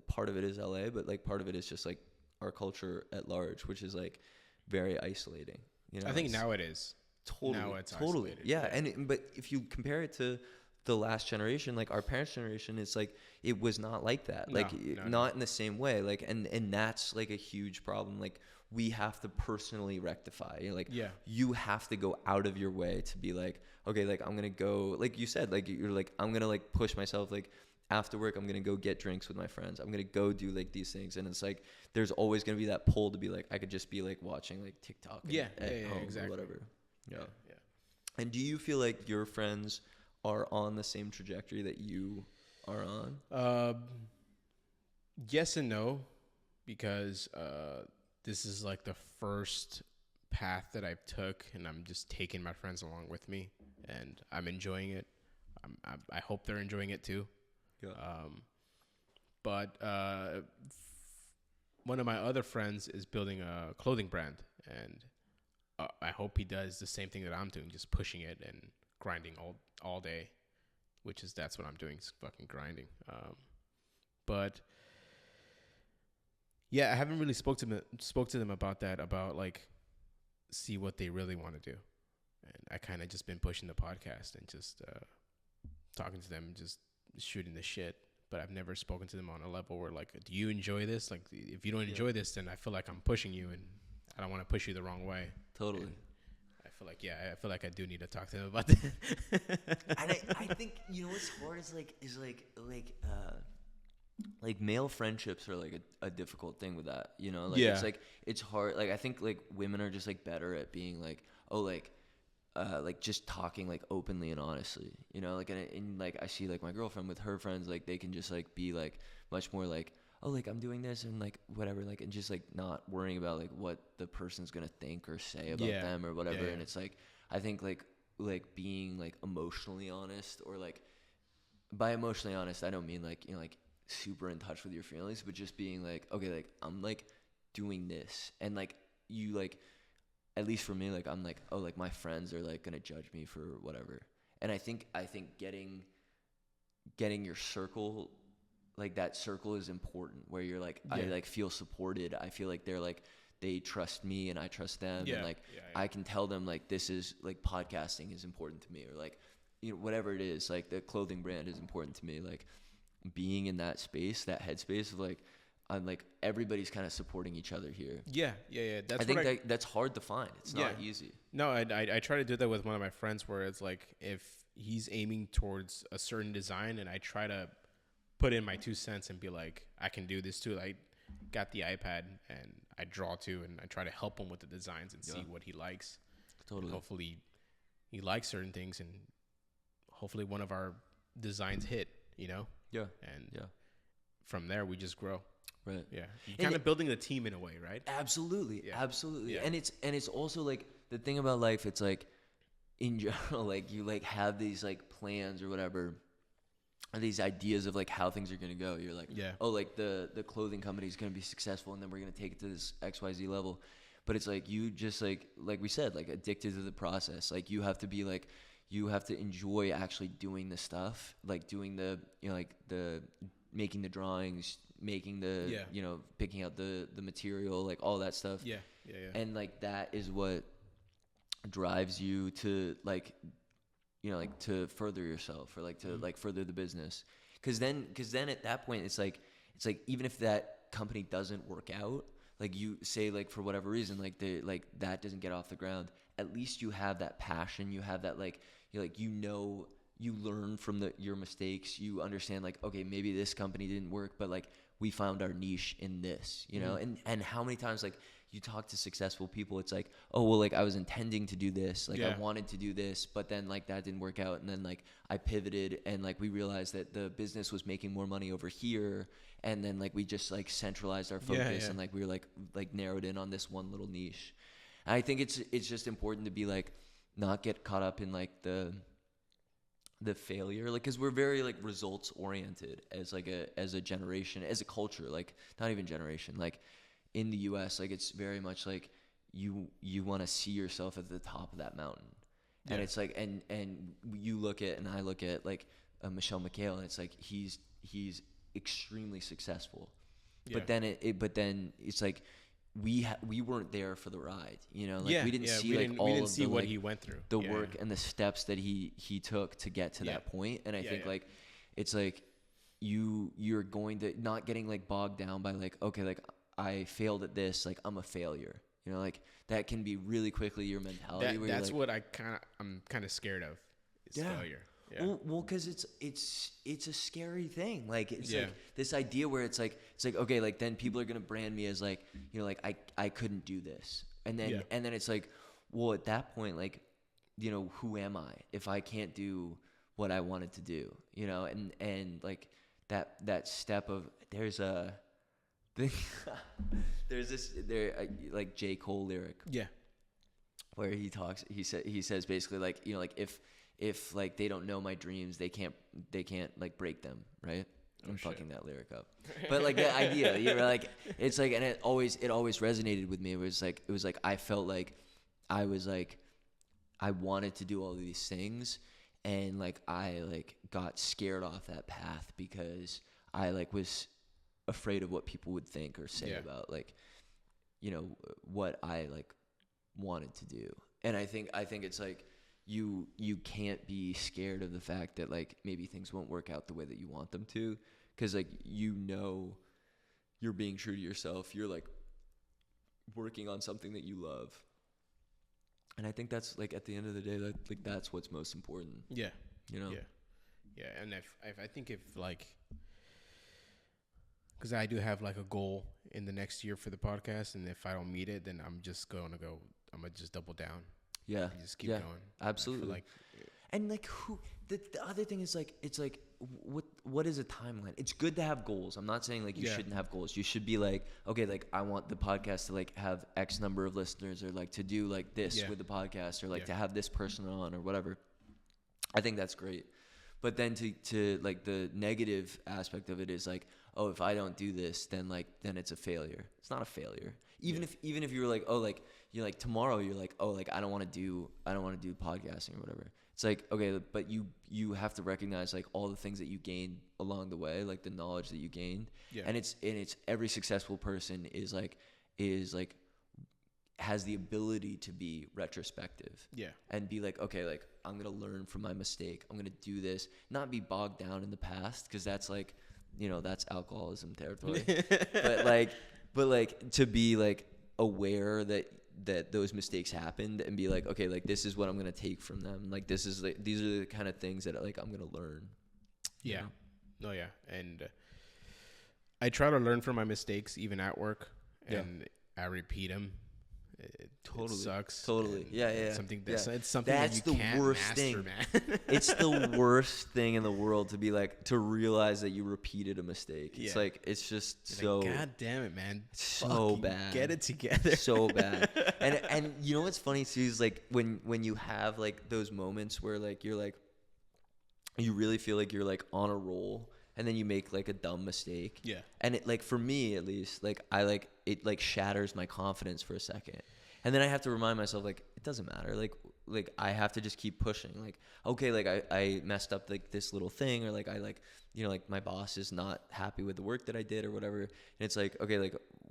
part of it is LA, but like part of it is just like our culture at large, which is like very isolating. You know, I think now it is. Totally. Now it's totally. Isolated. Yeah. But if you compare it to the last generation, like our parents' generation, it's like it was not like that. Like not in the same way. Like and that's like a huge problem. Like we have to personally rectify. You know, like you have to go out of your way to be like, okay, like I'm gonna go, like you said, like you're like, I'm gonna like push myself, like after work I'm gonna go get drinks with my friends, I'm gonna go do like these things. And it's like there's always gonna be that pull to be like, I could just be like watching like TikTok at home exactly. or whatever. Yeah. And do you feel like your friends are on the same trajectory that you are on? Yes and no, because this is like the first path that I've took, and I'm just taking my friends along with me, and I'm enjoying it. I hope they're enjoying it too. Yeah. But one of my other friends is building a clothing brand, and I hope he does the same thing that I'm doing, just pushing it and grinding all day, that's what I'm doing, is fucking grinding. But yeah, I haven't really spoke to them about that, about like see what they really want to do. And I kind of just been pushing the podcast and just talking to them, just shooting the shit. But I've never spoken to them on a level where like, do you enjoy this? Like, if you don't enjoy this, then I feel like I'm pushing you, and I don't want to push you the wrong way. Totally. And I feel like I do need to talk to them about that. And I think, you know, what's hard is like male friendships are like a difficult thing with that, you know, like it's like, it's hard. Like, I think like women are just like better at being like, oh, like just talking like openly and honestly, you know, like, and like I see like my girlfriend with her friends, like they can just like be like much more like, oh, like I'm doing this and like whatever, like, and just like not worrying about like what the person's gonna think or say about them or whatever. And it's like, I think like being like emotionally honest, or like, by emotionally honest I don't mean like, you know, like super in touch with your feelings, but just being like, okay, like I'm like doing this, and like you, like, at least for me, like I'm like, oh, like my friends are like gonna judge me for whatever. And I think getting your circle, like that circle is important, where you're like, I like feel supported. I feel like they're like, they trust me and I trust them. And like, I can tell them like, this is like podcasting is important to me, or like, you know, whatever it is, like the clothing brand is important to me. Like being in that space, that headspace of like, I'm like, everybody's kind of supporting each other here. Yeah. I think that's hard to find. It's not easy. No, I try to do that with one of my friends, where it's like, if he's aiming towards a certain design, and I try to put in my 2 cents and be like, I can do this too. I got the iPad and I draw too, and I try to help him with the designs and see what he likes. Totally. And hopefully he likes certain things, and hopefully one of our designs hit, you know? Yeah. And from there we just grow. Right. Yeah. You're kind of building a team in a way, right? Absolutely. Yeah. Absolutely. Yeah. And it's also like the thing about life, it's like in general, like you like have these like plans or whatever, or these ideas of like how things are going to go. You're like, oh, like the clothing company is going to be successful and then we're going to take it to this XYZ level. But it's like you just like we said, like addicted to the process. Like you have to be like, you have to enjoy actually doing the stuff, like doing the, you know, like the making the drawings, making the, you know, picking out the material, like all that stuff. Yeah. And like that is what drives you to like, you know, like to further yourself or like to like further the business. Cause then at that point, it's like even if that company doesn't work out, like you say, like for whatever reason, like that doesn't get off the ground, at least you have that passion. You have that like, you're like, you know, you learn from your mistakes. You understand like, okay, maybe this company didn't work, but like we found our niche in this, you know? And how many times like you talk to successful people, it's like, oh, well, like I was intending to do this. Like I wanted to do this, but then like that didn't work out. And then like I pivoted and like we realized that the business was making more money over here. And then like we just like centralized our focus and like we were like narrowed in on this one little niche. And I think it's just important to be like, not get caught up in like the failure, like, cause we're very like results oriented as like as a generation, as a culture, like not even generation, like in the US, like it's very much like you want to see yourself at the top of that mountain. And it's like, and you look at, and I look at like Michelle McHale, and it's like, he's extremely successful, but then it's like, we weren't there for the ride, you know, like we didn't see like all of the, what like, he went through, the work and the steps that he took to get to that point. And I think like, it's like you're going to not getting like bogged down by like, okay, like I failed at this, like I'm a failure, you know, like that can be really quickly your mentality. That's like, what I'm kind of scared of is failure. Yeah. Well, because it's a scary thing. Like it's like this idea where it's like okay, like then people are gonna brand me as like, you know, like I couldn't do this, and then it's like, well, at that point, like, you know, who am I if I can't do what I wanted to do, you know? And like that step of there's a thing, there's like J. Cole lyric, where he says basically like, you know, like if like they don't know my dreams, they can't like break them, right? I'm fucking that lyric up, but like the idea, you're like, it's like, and it always resonated with me. It was like I felt like I was like, I wanted to do all of these things, and like I like got scared off that path because I like was afraid of what people would think or say about like, you know, what I like wanted to do. And I think it's like, you can't be scared of the fact that like maybe things won't work out the way that you want them to, because like, you know, you're being true to yourself, you're like working on something that you love. And I think that's like, at the end of the day, that like that's what's most important. You know. And I think if like, because I do have like a goal in the next year for the podcast, and if I don't meet it, then I'm just gonna just double down. And just keep going. Absolutely. Like, and like the other thing is like, it's like, what is a timeline? It's good to have goals. I'm not saying like you shouldn't have goals. You should be like, okay, like I want the podcast to like have X number of listeners, or like to do like this with the podcast, or like to have this person on or whatever. I think that's great. But then to like the negative aspect of it is like, oh, if I don't do this, then it's a failure. It's not a failure. Even if you were like, oh, like you're like tomorrow you're like, oh, like I don't want to do podcasting or whatever. It's like, okay, but you have to recognize like all the things that you gained along the way, like the knowledge that you gained. And it's every successful person is like has the ability to be retrospective. And be like, okay, like I'm going to learn from my mistake. I'm going to do this, not be bogged down in the past, because that's like, you know, that's alcoholism territory. but like to be like aware that those mistakes happened, and be like, okay, like this is what I'm going to take from them. Like this is like, these are the kind of things that like I'm going to learn. You know? And I try to learn from my mistakes even at work, and I repeat them. It sucks. Totally. Yeah. It's something that you the can't worst master, thing. man. It's the worst thing in the world to be like, to realize that you repeated a mistake. It's like, it's just so. Like, God damn it, man. So bad. Get it together. So bad. And you know what's funny too is like when you have like those moments where like you're like, you really feel like you're like on a roll, and then you make like a dumb mistake. Yeah. And it, like, for me at least, like it like shatters my confidence for a second. And then I have to remind myself, like, it doesn't matter. Like I have to just keep pushing. Like, okay, like I messed up like this little thing, or like I like, you know, like my boss is not happy with the work that I did or whatever. And it's like, okay,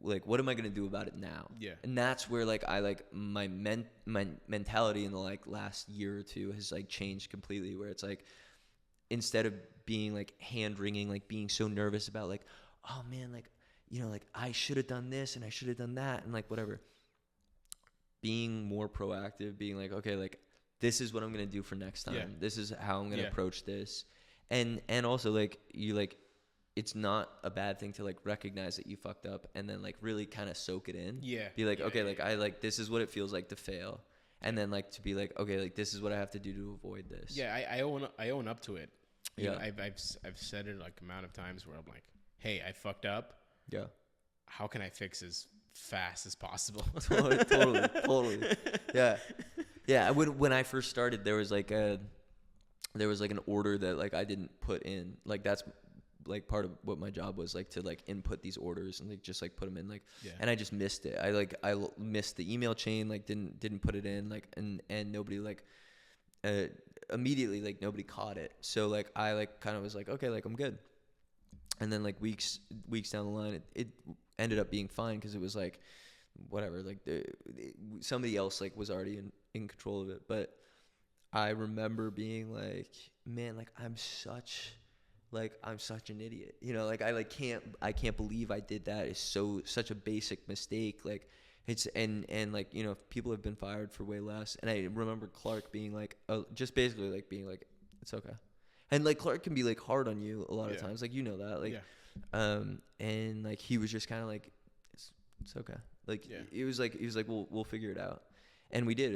like what am I going to do about it now? Yeah. And that's where like I like my mentality in the like last year or two has like changed completely, where it's like, instead of being like hand wringing, like being so nervous about like, oh man, like, you know, like I should have done this and I should have done that and like whatever, being more proactive, being like, okay, like this is what I'm going to do for next time. Yeah. This is how I'm going to approach this. And also like you like, it's not a bad thing to like recognize that you fucked up and then like really kind of soak it in. Yeah. Be like, okay, like I like, this is what it feels like to fail. And then like to be like, okay, like this is what I have to do to avoid this. Yeah, I own up to it. You know, I've said it like amount of times where I'm like, hey, I fucked up. Yeah. How can I fix as fast as possible? Totally. Yeah. Yeah. When I first started, there was like an order that like I didn't put in. Like that's like part of what my job was, like to like input these orders and like just like put them in, like, and I just missed it. I missed the email chain, like didn't put it in, like, and nobody like immediately like nobody caught it. So like I like kind of was like, okay, like I'm good. And then like weeks down the line, it ended up being fine because it was like whatever, like somebody else like was already in control of it. But I remember being like, man, like I'm such an idiot, you know, like I can't believe I did that. It's such a basic mistake. Like it's, and like, you know, people have been fired for way less. And I remember Clark being like, just basically like being like, it's okay. And like Clark can be like hard on you a lot of times. Like, you know that, like, and like, he was just kind of like, it's okay. Like, he was like, we'll figure it out. And we did.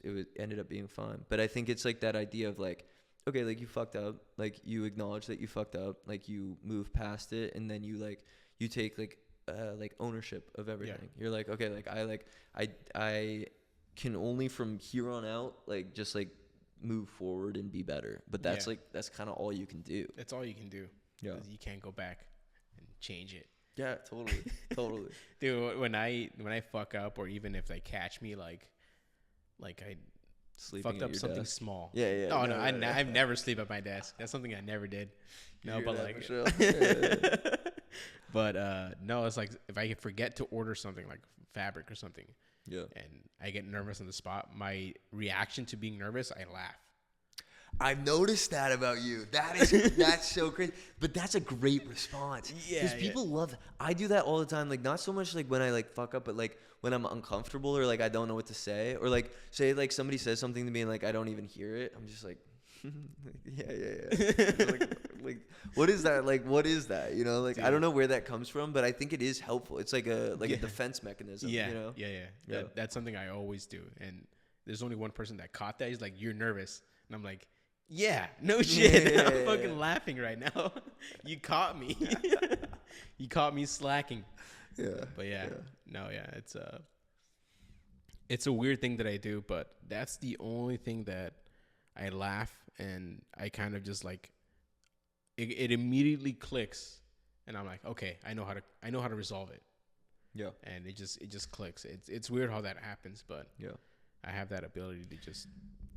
It ended up being fine. But I think it's like that idea of like, okay, like you fucked up, like you acknowledge that you fucked up, like you move past it, and then you take like ownership of everything. You're like, okay, like I can only from here on out like just like move forward and be better. But that's that's kind of all you can do. That's all you can do. Yeah, you can't go back and change it. Yeah, totally. Dude, when I fuck up, or even if they catch me, like I sleeping fucked up something desk. Small. Yeah. Oh no, I've never sleep at my desk. That's something I never did. No, but like, but no, it's like if I forget to order something like fabric or something, and I get nervous on the spot, my reaction to being nervous, I laugh. I've noticed that about you. That's so crazy. But that's a great response. Yeah. Because people love that. I do that all the time. Like, not so much like when I like fuck up, but like when I'm uncomfortable or like I don't know what to say, or like say like somebody says something to me and like I don't even hear it. I'm just like, yeah. like what is that? Like, what is that? You know, like, dude, I don't know where that comes from, but I think it is helpful. It's like a defense mechanism. Yeah. You know? Yeah. That's something I always do. And there's only one person that caught that. He's like, you're nervous. And I'm like, yeah, no shit. I'm fucking laughing right now. You caught me. You caught me slacking. Yeah. But it's a weird thing that I do, but that's the only thing that I laugh, and I kind of just like it immediately clicks, and I'm like, okay, I know how to resolve it. Yeah. And it just clicks. It's weird how that happens, but I have that ability to just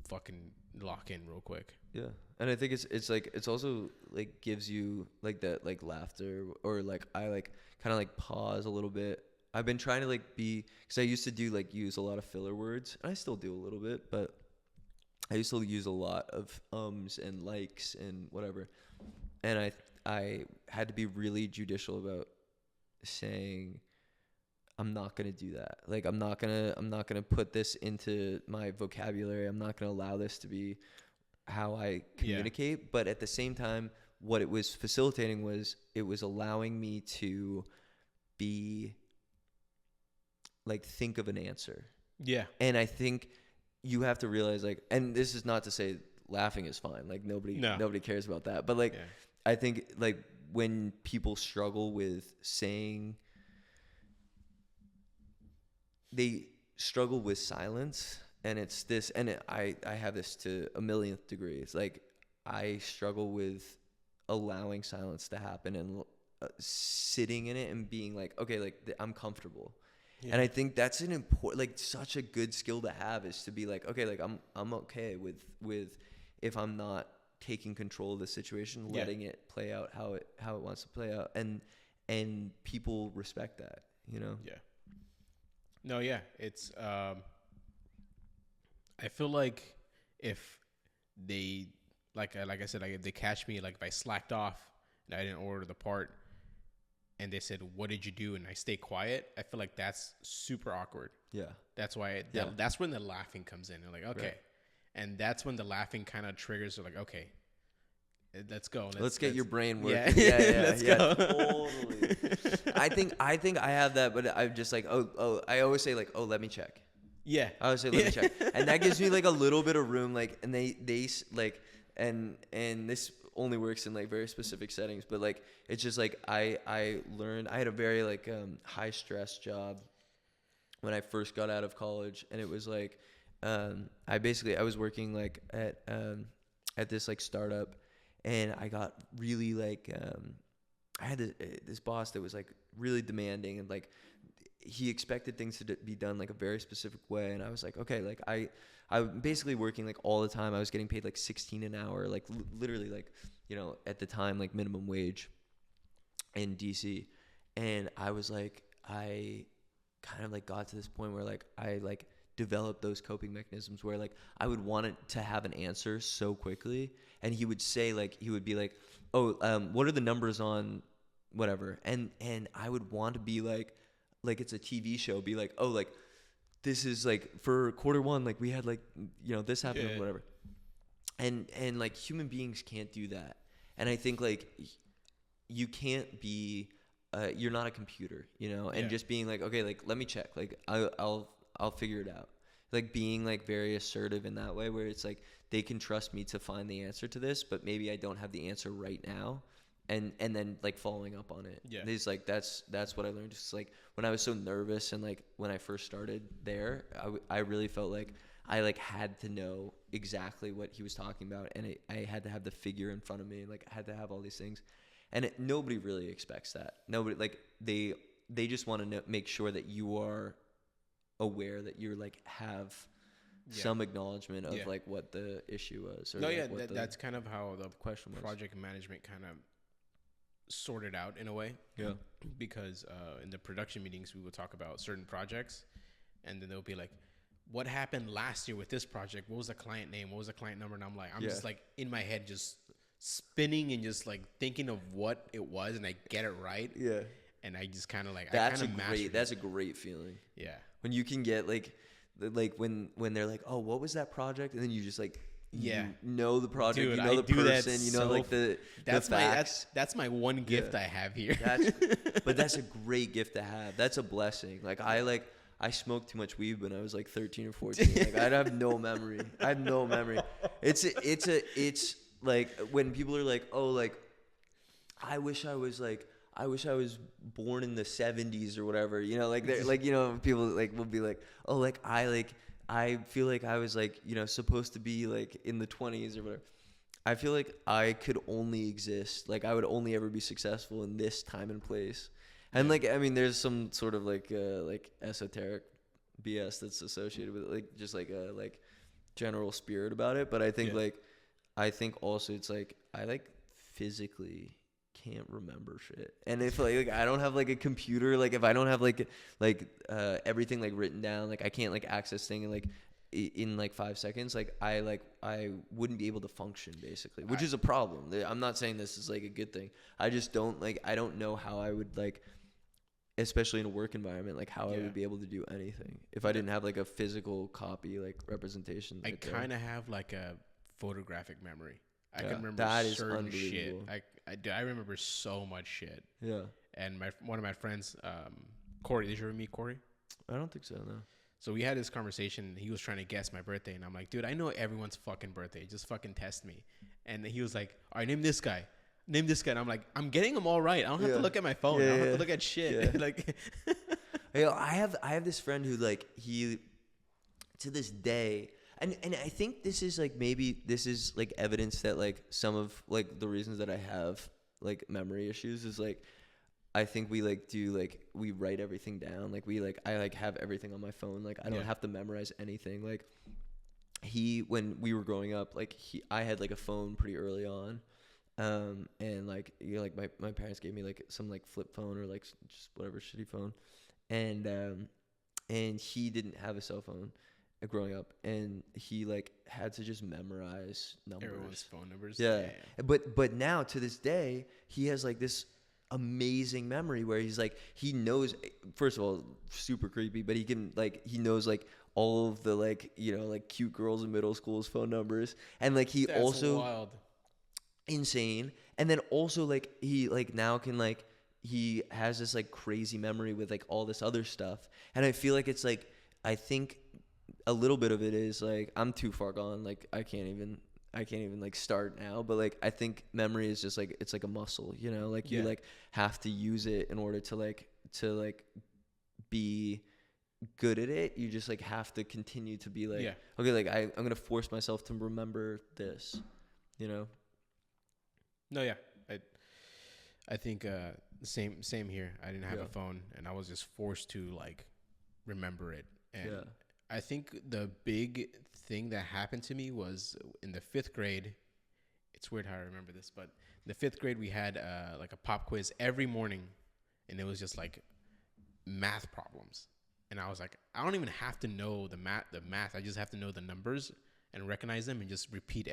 fucking lock in real quick. Yeah. And I think it's like, it's also like gives you like that like laughter, or like I like kind of like pause a little bit. I've been trying to like because I used to do like use a lot of filler words, and I still do a little bit, but I used to use a lot of ums and likes and whatever. And I had to be really judicial about saying, I'm not going to do that. Like, I'm not going to put this into my vocabulary. I'm not going to allow this to be how I communicate. Yeah. But at the same time, what it was facilitating was it was allowing me to be like, think of an answer. Yeah. And I think you have to realize, like, and this is not to say laughing is fine. Like, nobody cares about that. But, like, I think, like, when people struggle with saying, they struggle with silence, and it's this, and I have this to a millionth degree. It's like, I struggle with allowing silence to happen and sitting in it and being like, okay, like, I'm comfortable. Yeah. And I think that's an important, like, such a good skill to have, is to be like, okay, like, I'm okay with if I'm not taking control of the situation, letting it play out how it wants to play out, and people respect that, you know? Yeah. No, yeah, it's I feel like if they like I said, like, if they catch me, like, if I slacked off and I didn't order the part, and they said, "What did you do?" and I stay quiet, I feel like that's super awkward. Yeah. That's why that's when the laughing comes in. They're like, okay. Right. And that's when the laughing kind of triggers. They're like, okay, let's go. Let's get your brain working. Yeah. Let's go. Totally. I think I have that, but I'm just like, I always say, like, let me check. Yeah. I always say, let me check. And that gives me, like, a little bit of room, like, and they like, and this only works in, like, very specific settings, but, like, it's just like, I learned, I had a very, like, high stress job when I first got out of college, and it was like, I was working, like, at this, like, startup, and I got really, like, I had this boss that was, like, really demanding, and, like, he expected things to be done, like, a very specific way, and I was like, okay, like, I'm basically working, like, all the time. I was getting paid, like, $16 an hour, like, literally, like, you know, at the time, like, minimum wage in DC, and I was like, I kind of, like, got to this point where, like, I, like, developed those coping mechanisms where, like, I would want it to have an answer so quickly, and he would say, like, he would be like, what are the numbers on whatever, and I would want to be like it's a TV show, be like, like, this is, like, for quarter one, like, we had, like, you know, this happened or whatever, and like, human beings can't do that, and I think, like, you can't be you're not a computer, you know, and just being like, okay, like, let me check, like, I'll figure it out, like, being, like, very assertive in that way, where it's like, they can trust me to find the answer to this, but maybe I don't have the answer right now, and then, like, following up on it. It's like, that's what I learned. Just, like, when I was so nervous, and, like, when I first started there, I really felt like I, like, had to know exactly what he was talking about, and I had to have the figure in front of me, and, like, I had to have all these things, and nobody really expects that. Nobody, like, they just want to make sure that you are aware, that you're, like, have some acknowledgement of like, what the issue was. Or that's kind of how the question was. Project management kind of sorted out in a way. Yeah. Because in the production meetings, we would talk about certain projects, and then they'll be like, what happened last year with this project? What was the client name? What was the client number? And I'm like, I'm just, like, in my head, just spinning and just, like, thinking of what it was, and I get it right. Yeah. And I just kind of, like, that's a great feeling. Yeah. When you can get, like when they're like, oh, what was that project? And then you just, like, you know the project, dude, you know the person, you know, like, the facts. That's my one gift I have here. But that's a great gift to have. That's a blessing. Like, I smoked too much weed when I was, like, 13 or 14. Like, I have no memory. It's like, when people are like, oh, like, I wish I was born in the 70s or whatever, you know, like, they're like, you know, people, like, will be like, oh, like, I feel like I was, like, you know, supposed to be, like, in the 20s or whatever. I feel like I could only exist, like, I would only ever be successful in this time and place. And, like, I mean, there's some sort of, like esoteric BS that's associated with it, like, just, like, a, like, general spirit about it. But I think, I think also it's, like, I, like, physically can't remember shit, and if, like, I don't have, like, a computer, like, if I don't have, like everything, like, written down, like, I can't, like, access thing, like, in, like, 5 seconds, like, I wouldn't be able to function, basically, which is a problem. I'm not saying this is, like, a good thing. I just don't, like, I don't know how I would, like, especially in a work environment, like, how I would be able to do anything if I didn't have, like, a physical copy, like, representation. I kind of have, like, a photographic memory. I can remember that certain shit. I remember so much shit. Yeah. And one of my friends, Corey, did you ever meet Corey? I don't think so, no. So we had this conversation. And he was trying to guess my birthday, and I'm like, dude, I know everyone's fucking birthday. Just fucking test me. And he was like, all right, name this guy. Name this guy. And I'm like, I'm getting them all right. I don't have to look at my phone. I don't have to look at shit. Like, hey, I have this friend who like he to this day. And I think this is like maybe this is like evidence that like some of like the reasons that I have like memory issues is like I think we like do like we write everything down, like we like I like have everything on my phone, like I don't have to memorize anything. Like when we were growing up, like I had like a phone pretty early on, and like like my parents gave me like some like flip phone or like just whatever shitty phone, and he didn't have a cell phone growing up, and he like had to just memorize numbers. Everyone's phone numbers. Yeah. But now to this day, he has like this amazing memory where he's like he knows, first of all, super creepy, but he knows like all of the like like cute girls in middle school's phone numbers, and like he That's also wild. Insane. And then also like he like now can like he has this like crazy memory with like all this other stuff, and I feel like it's like I think a little bit of it is like I'm too far gone, like I can't even like start now, but like I think memory is just like it's like a muscle, like you like have to use it in order to be good at it. You just like have to continue to be like okay, like I'm gonna force myself to remember this, No, yeah, I think same here. I didn't have a phone, and I was just forced to like remember it. And I think the big thing that happened to me was in the 5th grade. It's weird how I remember this, but in the 5th grade we had like a pop quiz every morning, and it was just like math problems. And I was like, I don't even have to know the math. I just have to know the numbers and recognize them and just repeat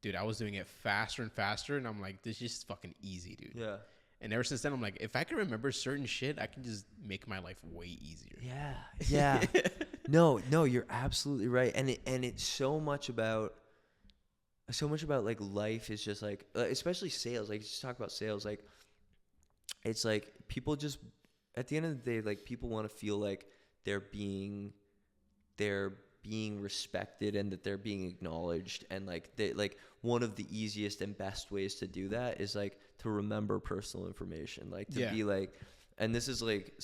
Dude, I was doing it faster and faster, and I'm like, this is just fucking easy, dude. Yeah. And ever since then, I'm like, if I can remember certain shit, I can just make my life way easier. Yeah. No, you're absolutely right. And it's so much about like life is just like, especially sales. Like just talk about sales. Like it's like people just at the end of the day, like people want to feel like they're being respected and that they're being acknowledged, and like one of the easiest and best ways to do that is like to remember personal information, like to be like, and this is like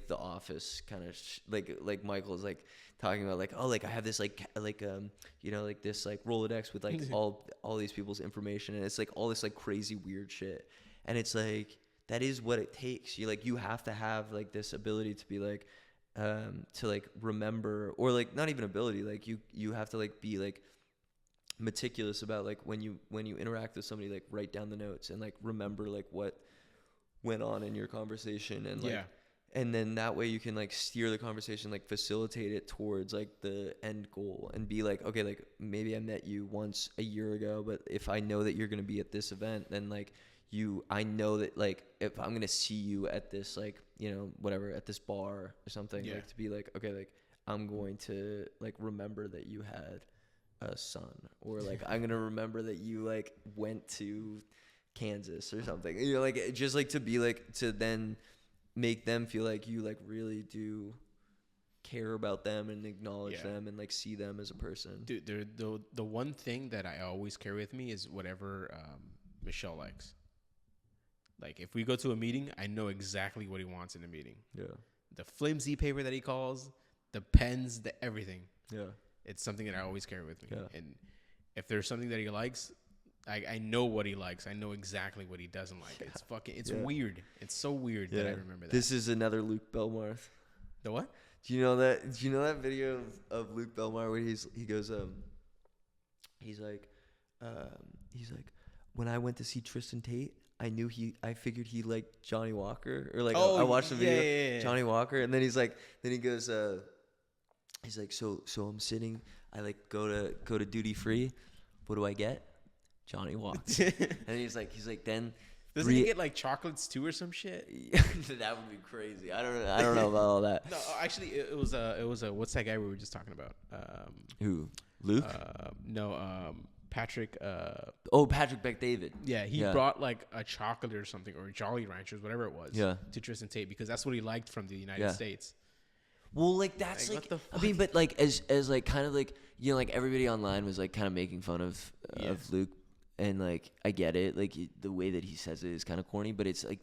the Office kind of like Michael's like talking about like, oh, like I have this like this like Rolodex with like all these people's information, and it's like all this like crazy weird shit, and it's like that is what it takes. You have to have like this ability to be like to like remember, or like not even ability, like you have to like be like meticulous about like when you interact with somebody, like write down the notes and like remember like what went on in your conversation, and like and then that way you can like steer the conversation, like facilitate it towards like the end goal, and be like, okay, like maybe I met you once a year ago, but if I know that you're going to be at this event, then like I know that like if I'm gonna see you at this like whatever, at this bar or something, like to be like, okay, like I'm going to like remember that you had a son, or like I'm gonna remember that you like went to Kansas or something, like just like to be like to then make them feel like you like really do care about them and acknowledge them and like see them as a person. Dude, the one thing that I always carry with me is whatever Michelle likes. Like, if we go to a meeting, I know exactly what he wants in a meeting. Yeah. The flimsy paper that he calls, the pens, the everything. Yeah. It's something that I always carry with me. Yeah. And if there's something that he likes, I know what he likes. I know exactly what he doesn't like. It's weird. It's so weird that I remember that. This is another Luke Belmarth. The what? Do you know that video of Luke Belmar where he goes, he's like, when I went to see Tristan Tate, I figured he liked Johnny Walker, or like I watched the video, Johnny Walker, and then he goes, he's like, so I'm sitting, I like go to duty free, what do I get? Johnny Walker. And he's like then doesn't he get like chocolates too or some shit? That would be crazy. I don't know about all that. No, actually it was what's that guy we were just talking about? Who? Luke? Patrick. Patrick Bet-David. Yeah, he brought like a chocolate or something, or Jolly Ranchers, whatever it was, to Tristan Tate, because that's what he liked from the United States. Well, like that's like I mean, but like as like kind of like, you know, like everybody online was like kind of making fun of Luke, and like I get it, like the way that he says it is kind of corny, but it's like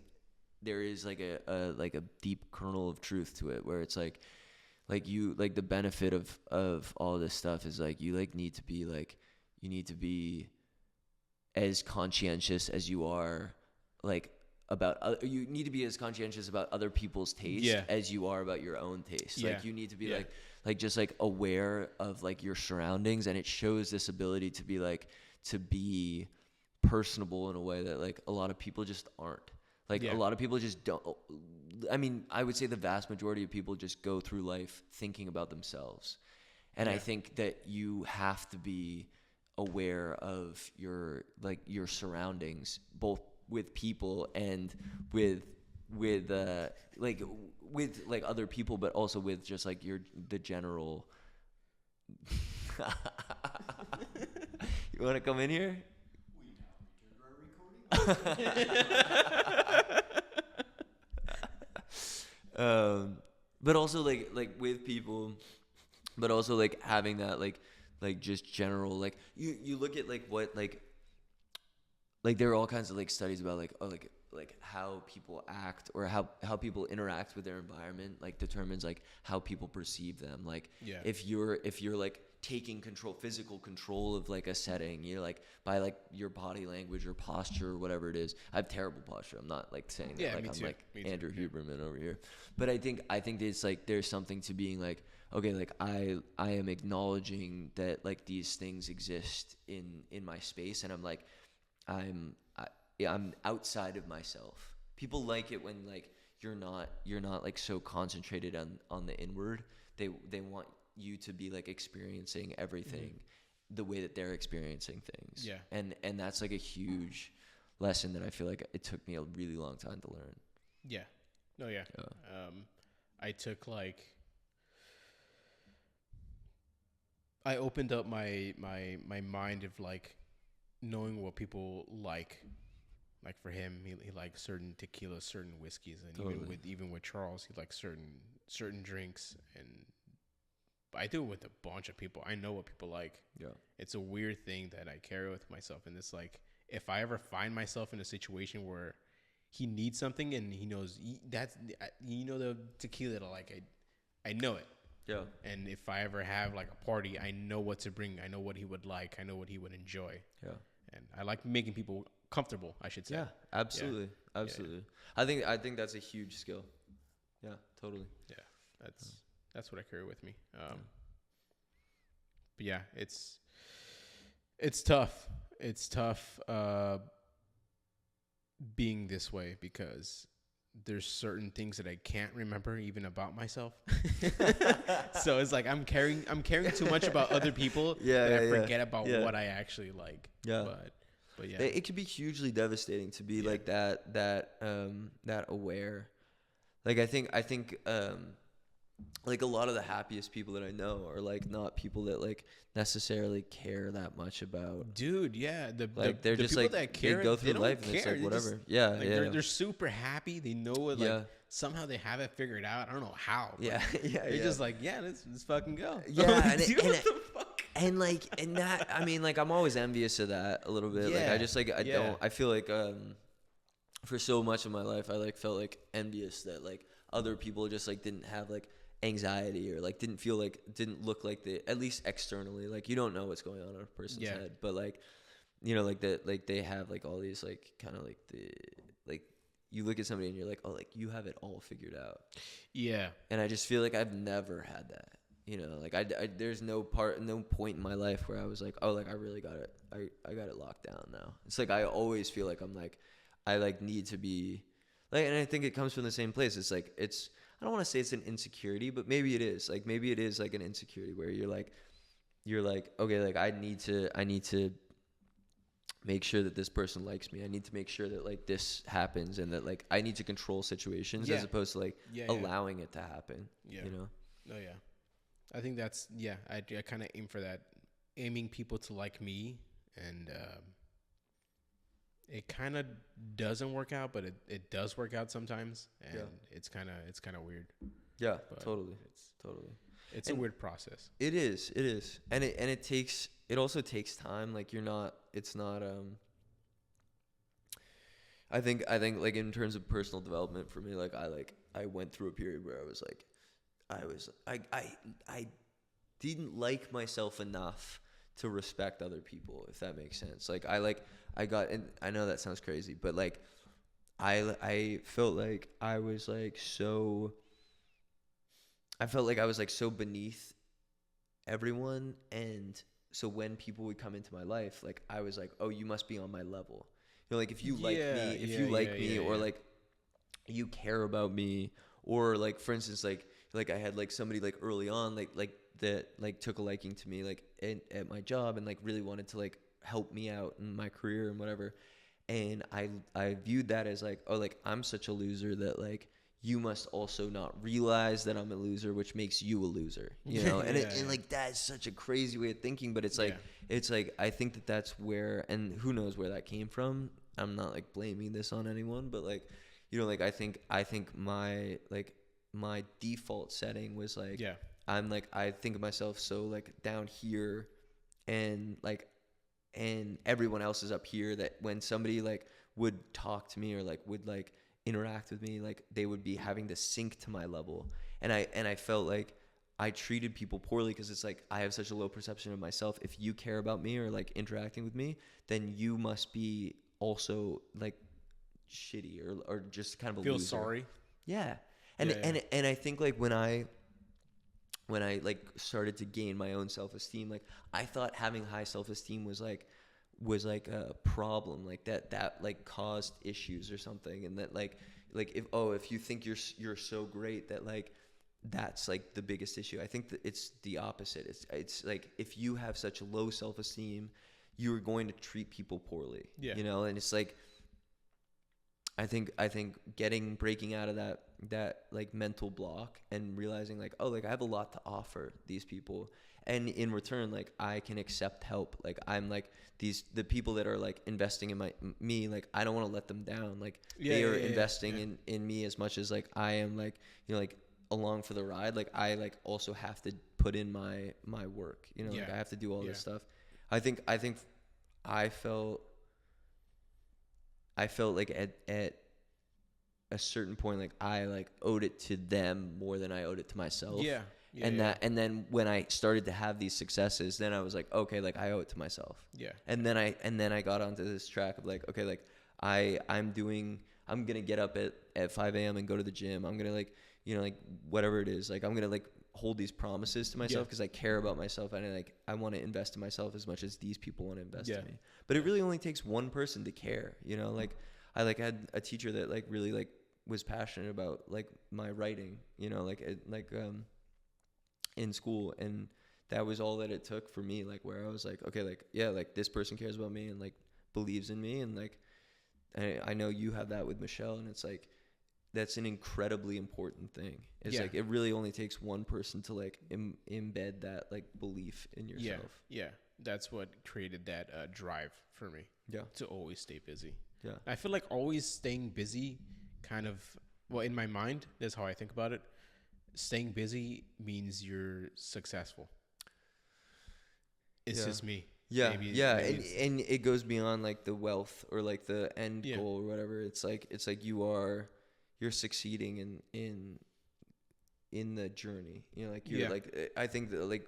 there is like a deep kernel of truth to it, where it's like you like the benefit of all this stuff is like you need to be as conscientious as you are like about you need to be as conscientious about other people's taste as you are about your own taste. Like you need to be like just like aware of like your surroundings, and it shows this ability to be like to be personable in a way that like a lot of people just aren't. Like a lot of people just don't. I mean, I would say the vast majority of people just go through life thinking about themselves, and I think that you have to be aware of your surroundings, both with people and with other people, but also with just like the general. You want to come in here? But also like with people, but also like having that like just general like you look at like what like there are all kinds of like studies about like like how people act or how people interact with their environment like determines like how people perceive them. Like if you're like taking physical control of like a setting, you're like by like your body language or posture or whatever it is. I have terrible posture. I'm not like saying that like I'm too. Like Andrew Huberman over here. But I think it's like there's something to being like, okay, like I am acknowledging that like these things exist in my space, and I'm like I'm outside of myself. People like it when like you're not like so concentrated on the inward. They want you to be like experiencing everything the way that they're experiencing things. Yeah. And that's like a huge lesson that I feel like it took me a really long time to learn. Yeah. No, yeah. I took like I opened up my mind of like knowing what people like. Like for him, he likes certain tequilas, certain whiskeys, and totally. even with Charles, he likes certain drinks, and I do it with a bunch of people. I know what people like. Yeah, it's a weird thing that I carry with myself, and it's like if I ever find myself in a situation where he needs something and he knows that's the tequila that I like, I know it. Yeah, and if I ever have like a party, I know what to bring. I know what he would like. I know what he would enjoy. Yeah, and I like making people comfortable, I should say. Yeah, absolutely. Yeah. Absolutely. Yeah. I think that's a huge skill. Yeah, totally. Yeah. That's what I carry with me. But yeah, it's tough. It's tough being this way because there's certain things that I can't remember even about myself. So it's like I'm carrying too much about other people that I forget about what I actually like. Yeah. But yeah, it can be hugely devastating to be like that aware. Like I think like a lot of the happiest people that I know are like not people that like necessarily care that much about. Dude, yeah, they're just people like that care, they go through life and it's like whatever. They're super happy. They know it. Like somehow they have it figured out. I don't know how. They're just like let's fucking go. Yeah, and that I mean like I'm always envious of that a little bit. Yeah. Like I just like I feel like for so much of my life I like felt like envious that like other people just like didn't have like anxiety or like didn't look like they, at least externally, like you don't know what's going on in a person's head, but like you know like that like they have like all these like kind of like the like you look at somebody and you're like, oh, like you have it all figured out. Yeah. And I just feel like I've never had that. You know, like I there's no point in my life where I was like, oh, like I really got it. I got it locked down now. It's like I always feel like I'm like I like need to be like, and I think it comes from the same place. It's like I don't want to say it's an insecurity, but maybe it is. Like maybe it is like an insecurity where you're like okay, like I need to make sure that this person likes me. I need to make sure that like this happens and that like I need to control situations as opposed to like allowing it to happen. Yeah. You know? Oh yeah. I think that's I kind of aim for that, aiming people to like me, and it kind of doesn't work out, but it does work out sometimes, and it's kind of weird. Yeah, totally. It's a weird process. It is. And it also takes time. Like it's not I think like in terms of personal development for me, like I went through a period where I didn't like myself enough to respect other people, if that makes sense. Like I got, and I know that sounds crazy, but like I felt like I was like so beneath everyone, and so when people would come into my life, like I was like, oh, you must be on my level. You know, like if you like me, or like you care about me, or like for instance, like I had like somebody like early on, like that like took a liking to me, like at my job, and like really wanted to like help me out in my career and whatever. And I viewed that as like, oh, like I'm such a loser that like you must also not realize that I'm a loser, which makes you a loser, you know? And and like that's such a crazy way of thinking, but it's like I think that's where, and who knows where that came from. I'm not like blaming this on anyone, but like, you know, like I think my default setting was like, I'm like, I think of myself so like down here, and like, and everyone else is up here, that when somebody like would talk to me or like would like interact with me, like they would be having to sink to my level. And I felt like I treated people poorly because it's like I have such a low perception of myself. If you care about me or like interacting with me, then you must be also like shitty or just kind of a feel loser. Sorry. Yeah. And I think like when I like started to gain my own self-esteem, like I thought having high self-esteem was like a problem, like that like caused issues or something, and that like if you think you're so great that like that's like the biggest issue. I think that it's the opposite. It's like if you have such low self-esteem, you're going to treat people poorly. You know, and it's like I think breaking out of that like mental block and realizing like, oh, like I have a lot to offer these people, and in return like I can accept help. Like I'm like the people that are like investing in me, like I don't want to let them down. Like they are investing in me as much as like I am, like, you know, like along for the ride. Like I like also have to put in my work, you know, like I have to do all this stuff. I think I felt like at a certain point, like I like owed it to them more than I owed it to myself. And then when I started to have these successes, then I was like, okay, like I owe it to myself. And then I got onto this track of like, okay, like I'm gonna get up at 5 a.m. and go to the gym. I'm gonna like, you know, like whatever it is, like I'm gonna like hold these promises to myself because I care about myself, and I want to invest in myself as much as these people want to invest in me. But it really only takes one person to care, you know. Like I like had a teacher that like really like was passionate about like my writing, you know, like in school, and that was all that it took for me, like where I was like, okay, like like this person cares about me and like believes in me, and like I know you have that with Michelle, and it's like that's an incredibly important thing. It's like it really only takes one person to like embed that like belief in yourself. That's what created that drive for me to always stay busy. I feel like always staying busy kind of, well, in my mind, that's how I think about it. Staying busy means you're successful. It's just me. Maybe and it goes beyond like the wealth or like the end goal or whatever. It's like you're succeeding in the journey. You know, like you're like, I think that like,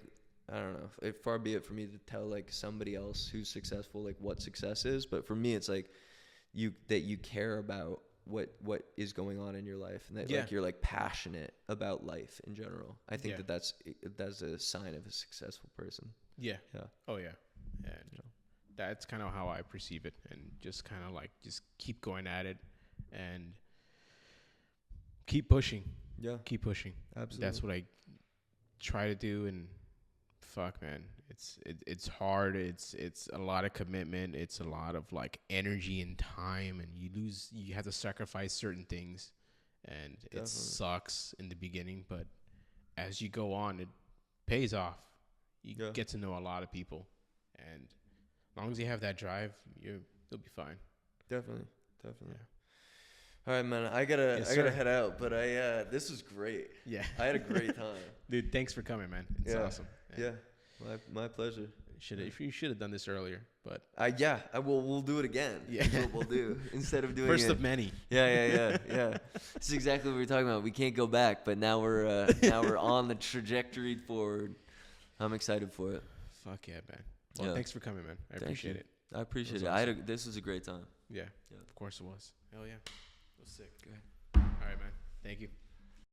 I don't know, far be it for me to tell like somebody else who's successful like what success is, but for me it's like you care about what is going on in your life, and that like you're like passionate about life in general. I think that's a sign of a successful person. Oh yeah. And that's kind of how I perceive it, and just kind of like just keep going at it and keep pushing. Keep pushing. Absolutely. That's what I try to do. And fuck, man, it's hard. It's a lot of commitment. It's a lot of like energy and time, and you have to sacrifice certain things, and it sucks in the beginning, but as you go on, it pays off. You get to know a lot of people, and as long as you have that drive, you'll be fine. Definitely. All right, man. I gotta head out, but this was great. Yeah, I had a great time, dude. Thanks for coming, man. It's awesome. Yeah, my pleasure. You should have done this earlier, but we'll do it again. Yeah, that's what we'll do instead of doing first of many. Yeah. This is exactly what we were talking about. We can't go back, but now we're on the trajectory forward. I'm excited for it. Fuck yeah, man. Well, thanks for coming, man. I appreciate it. I appreciate it. Awesome. This was a great time. Yeah, of course it was. Hell yeah. It was sick. Go ahead. All right, man. Thank you.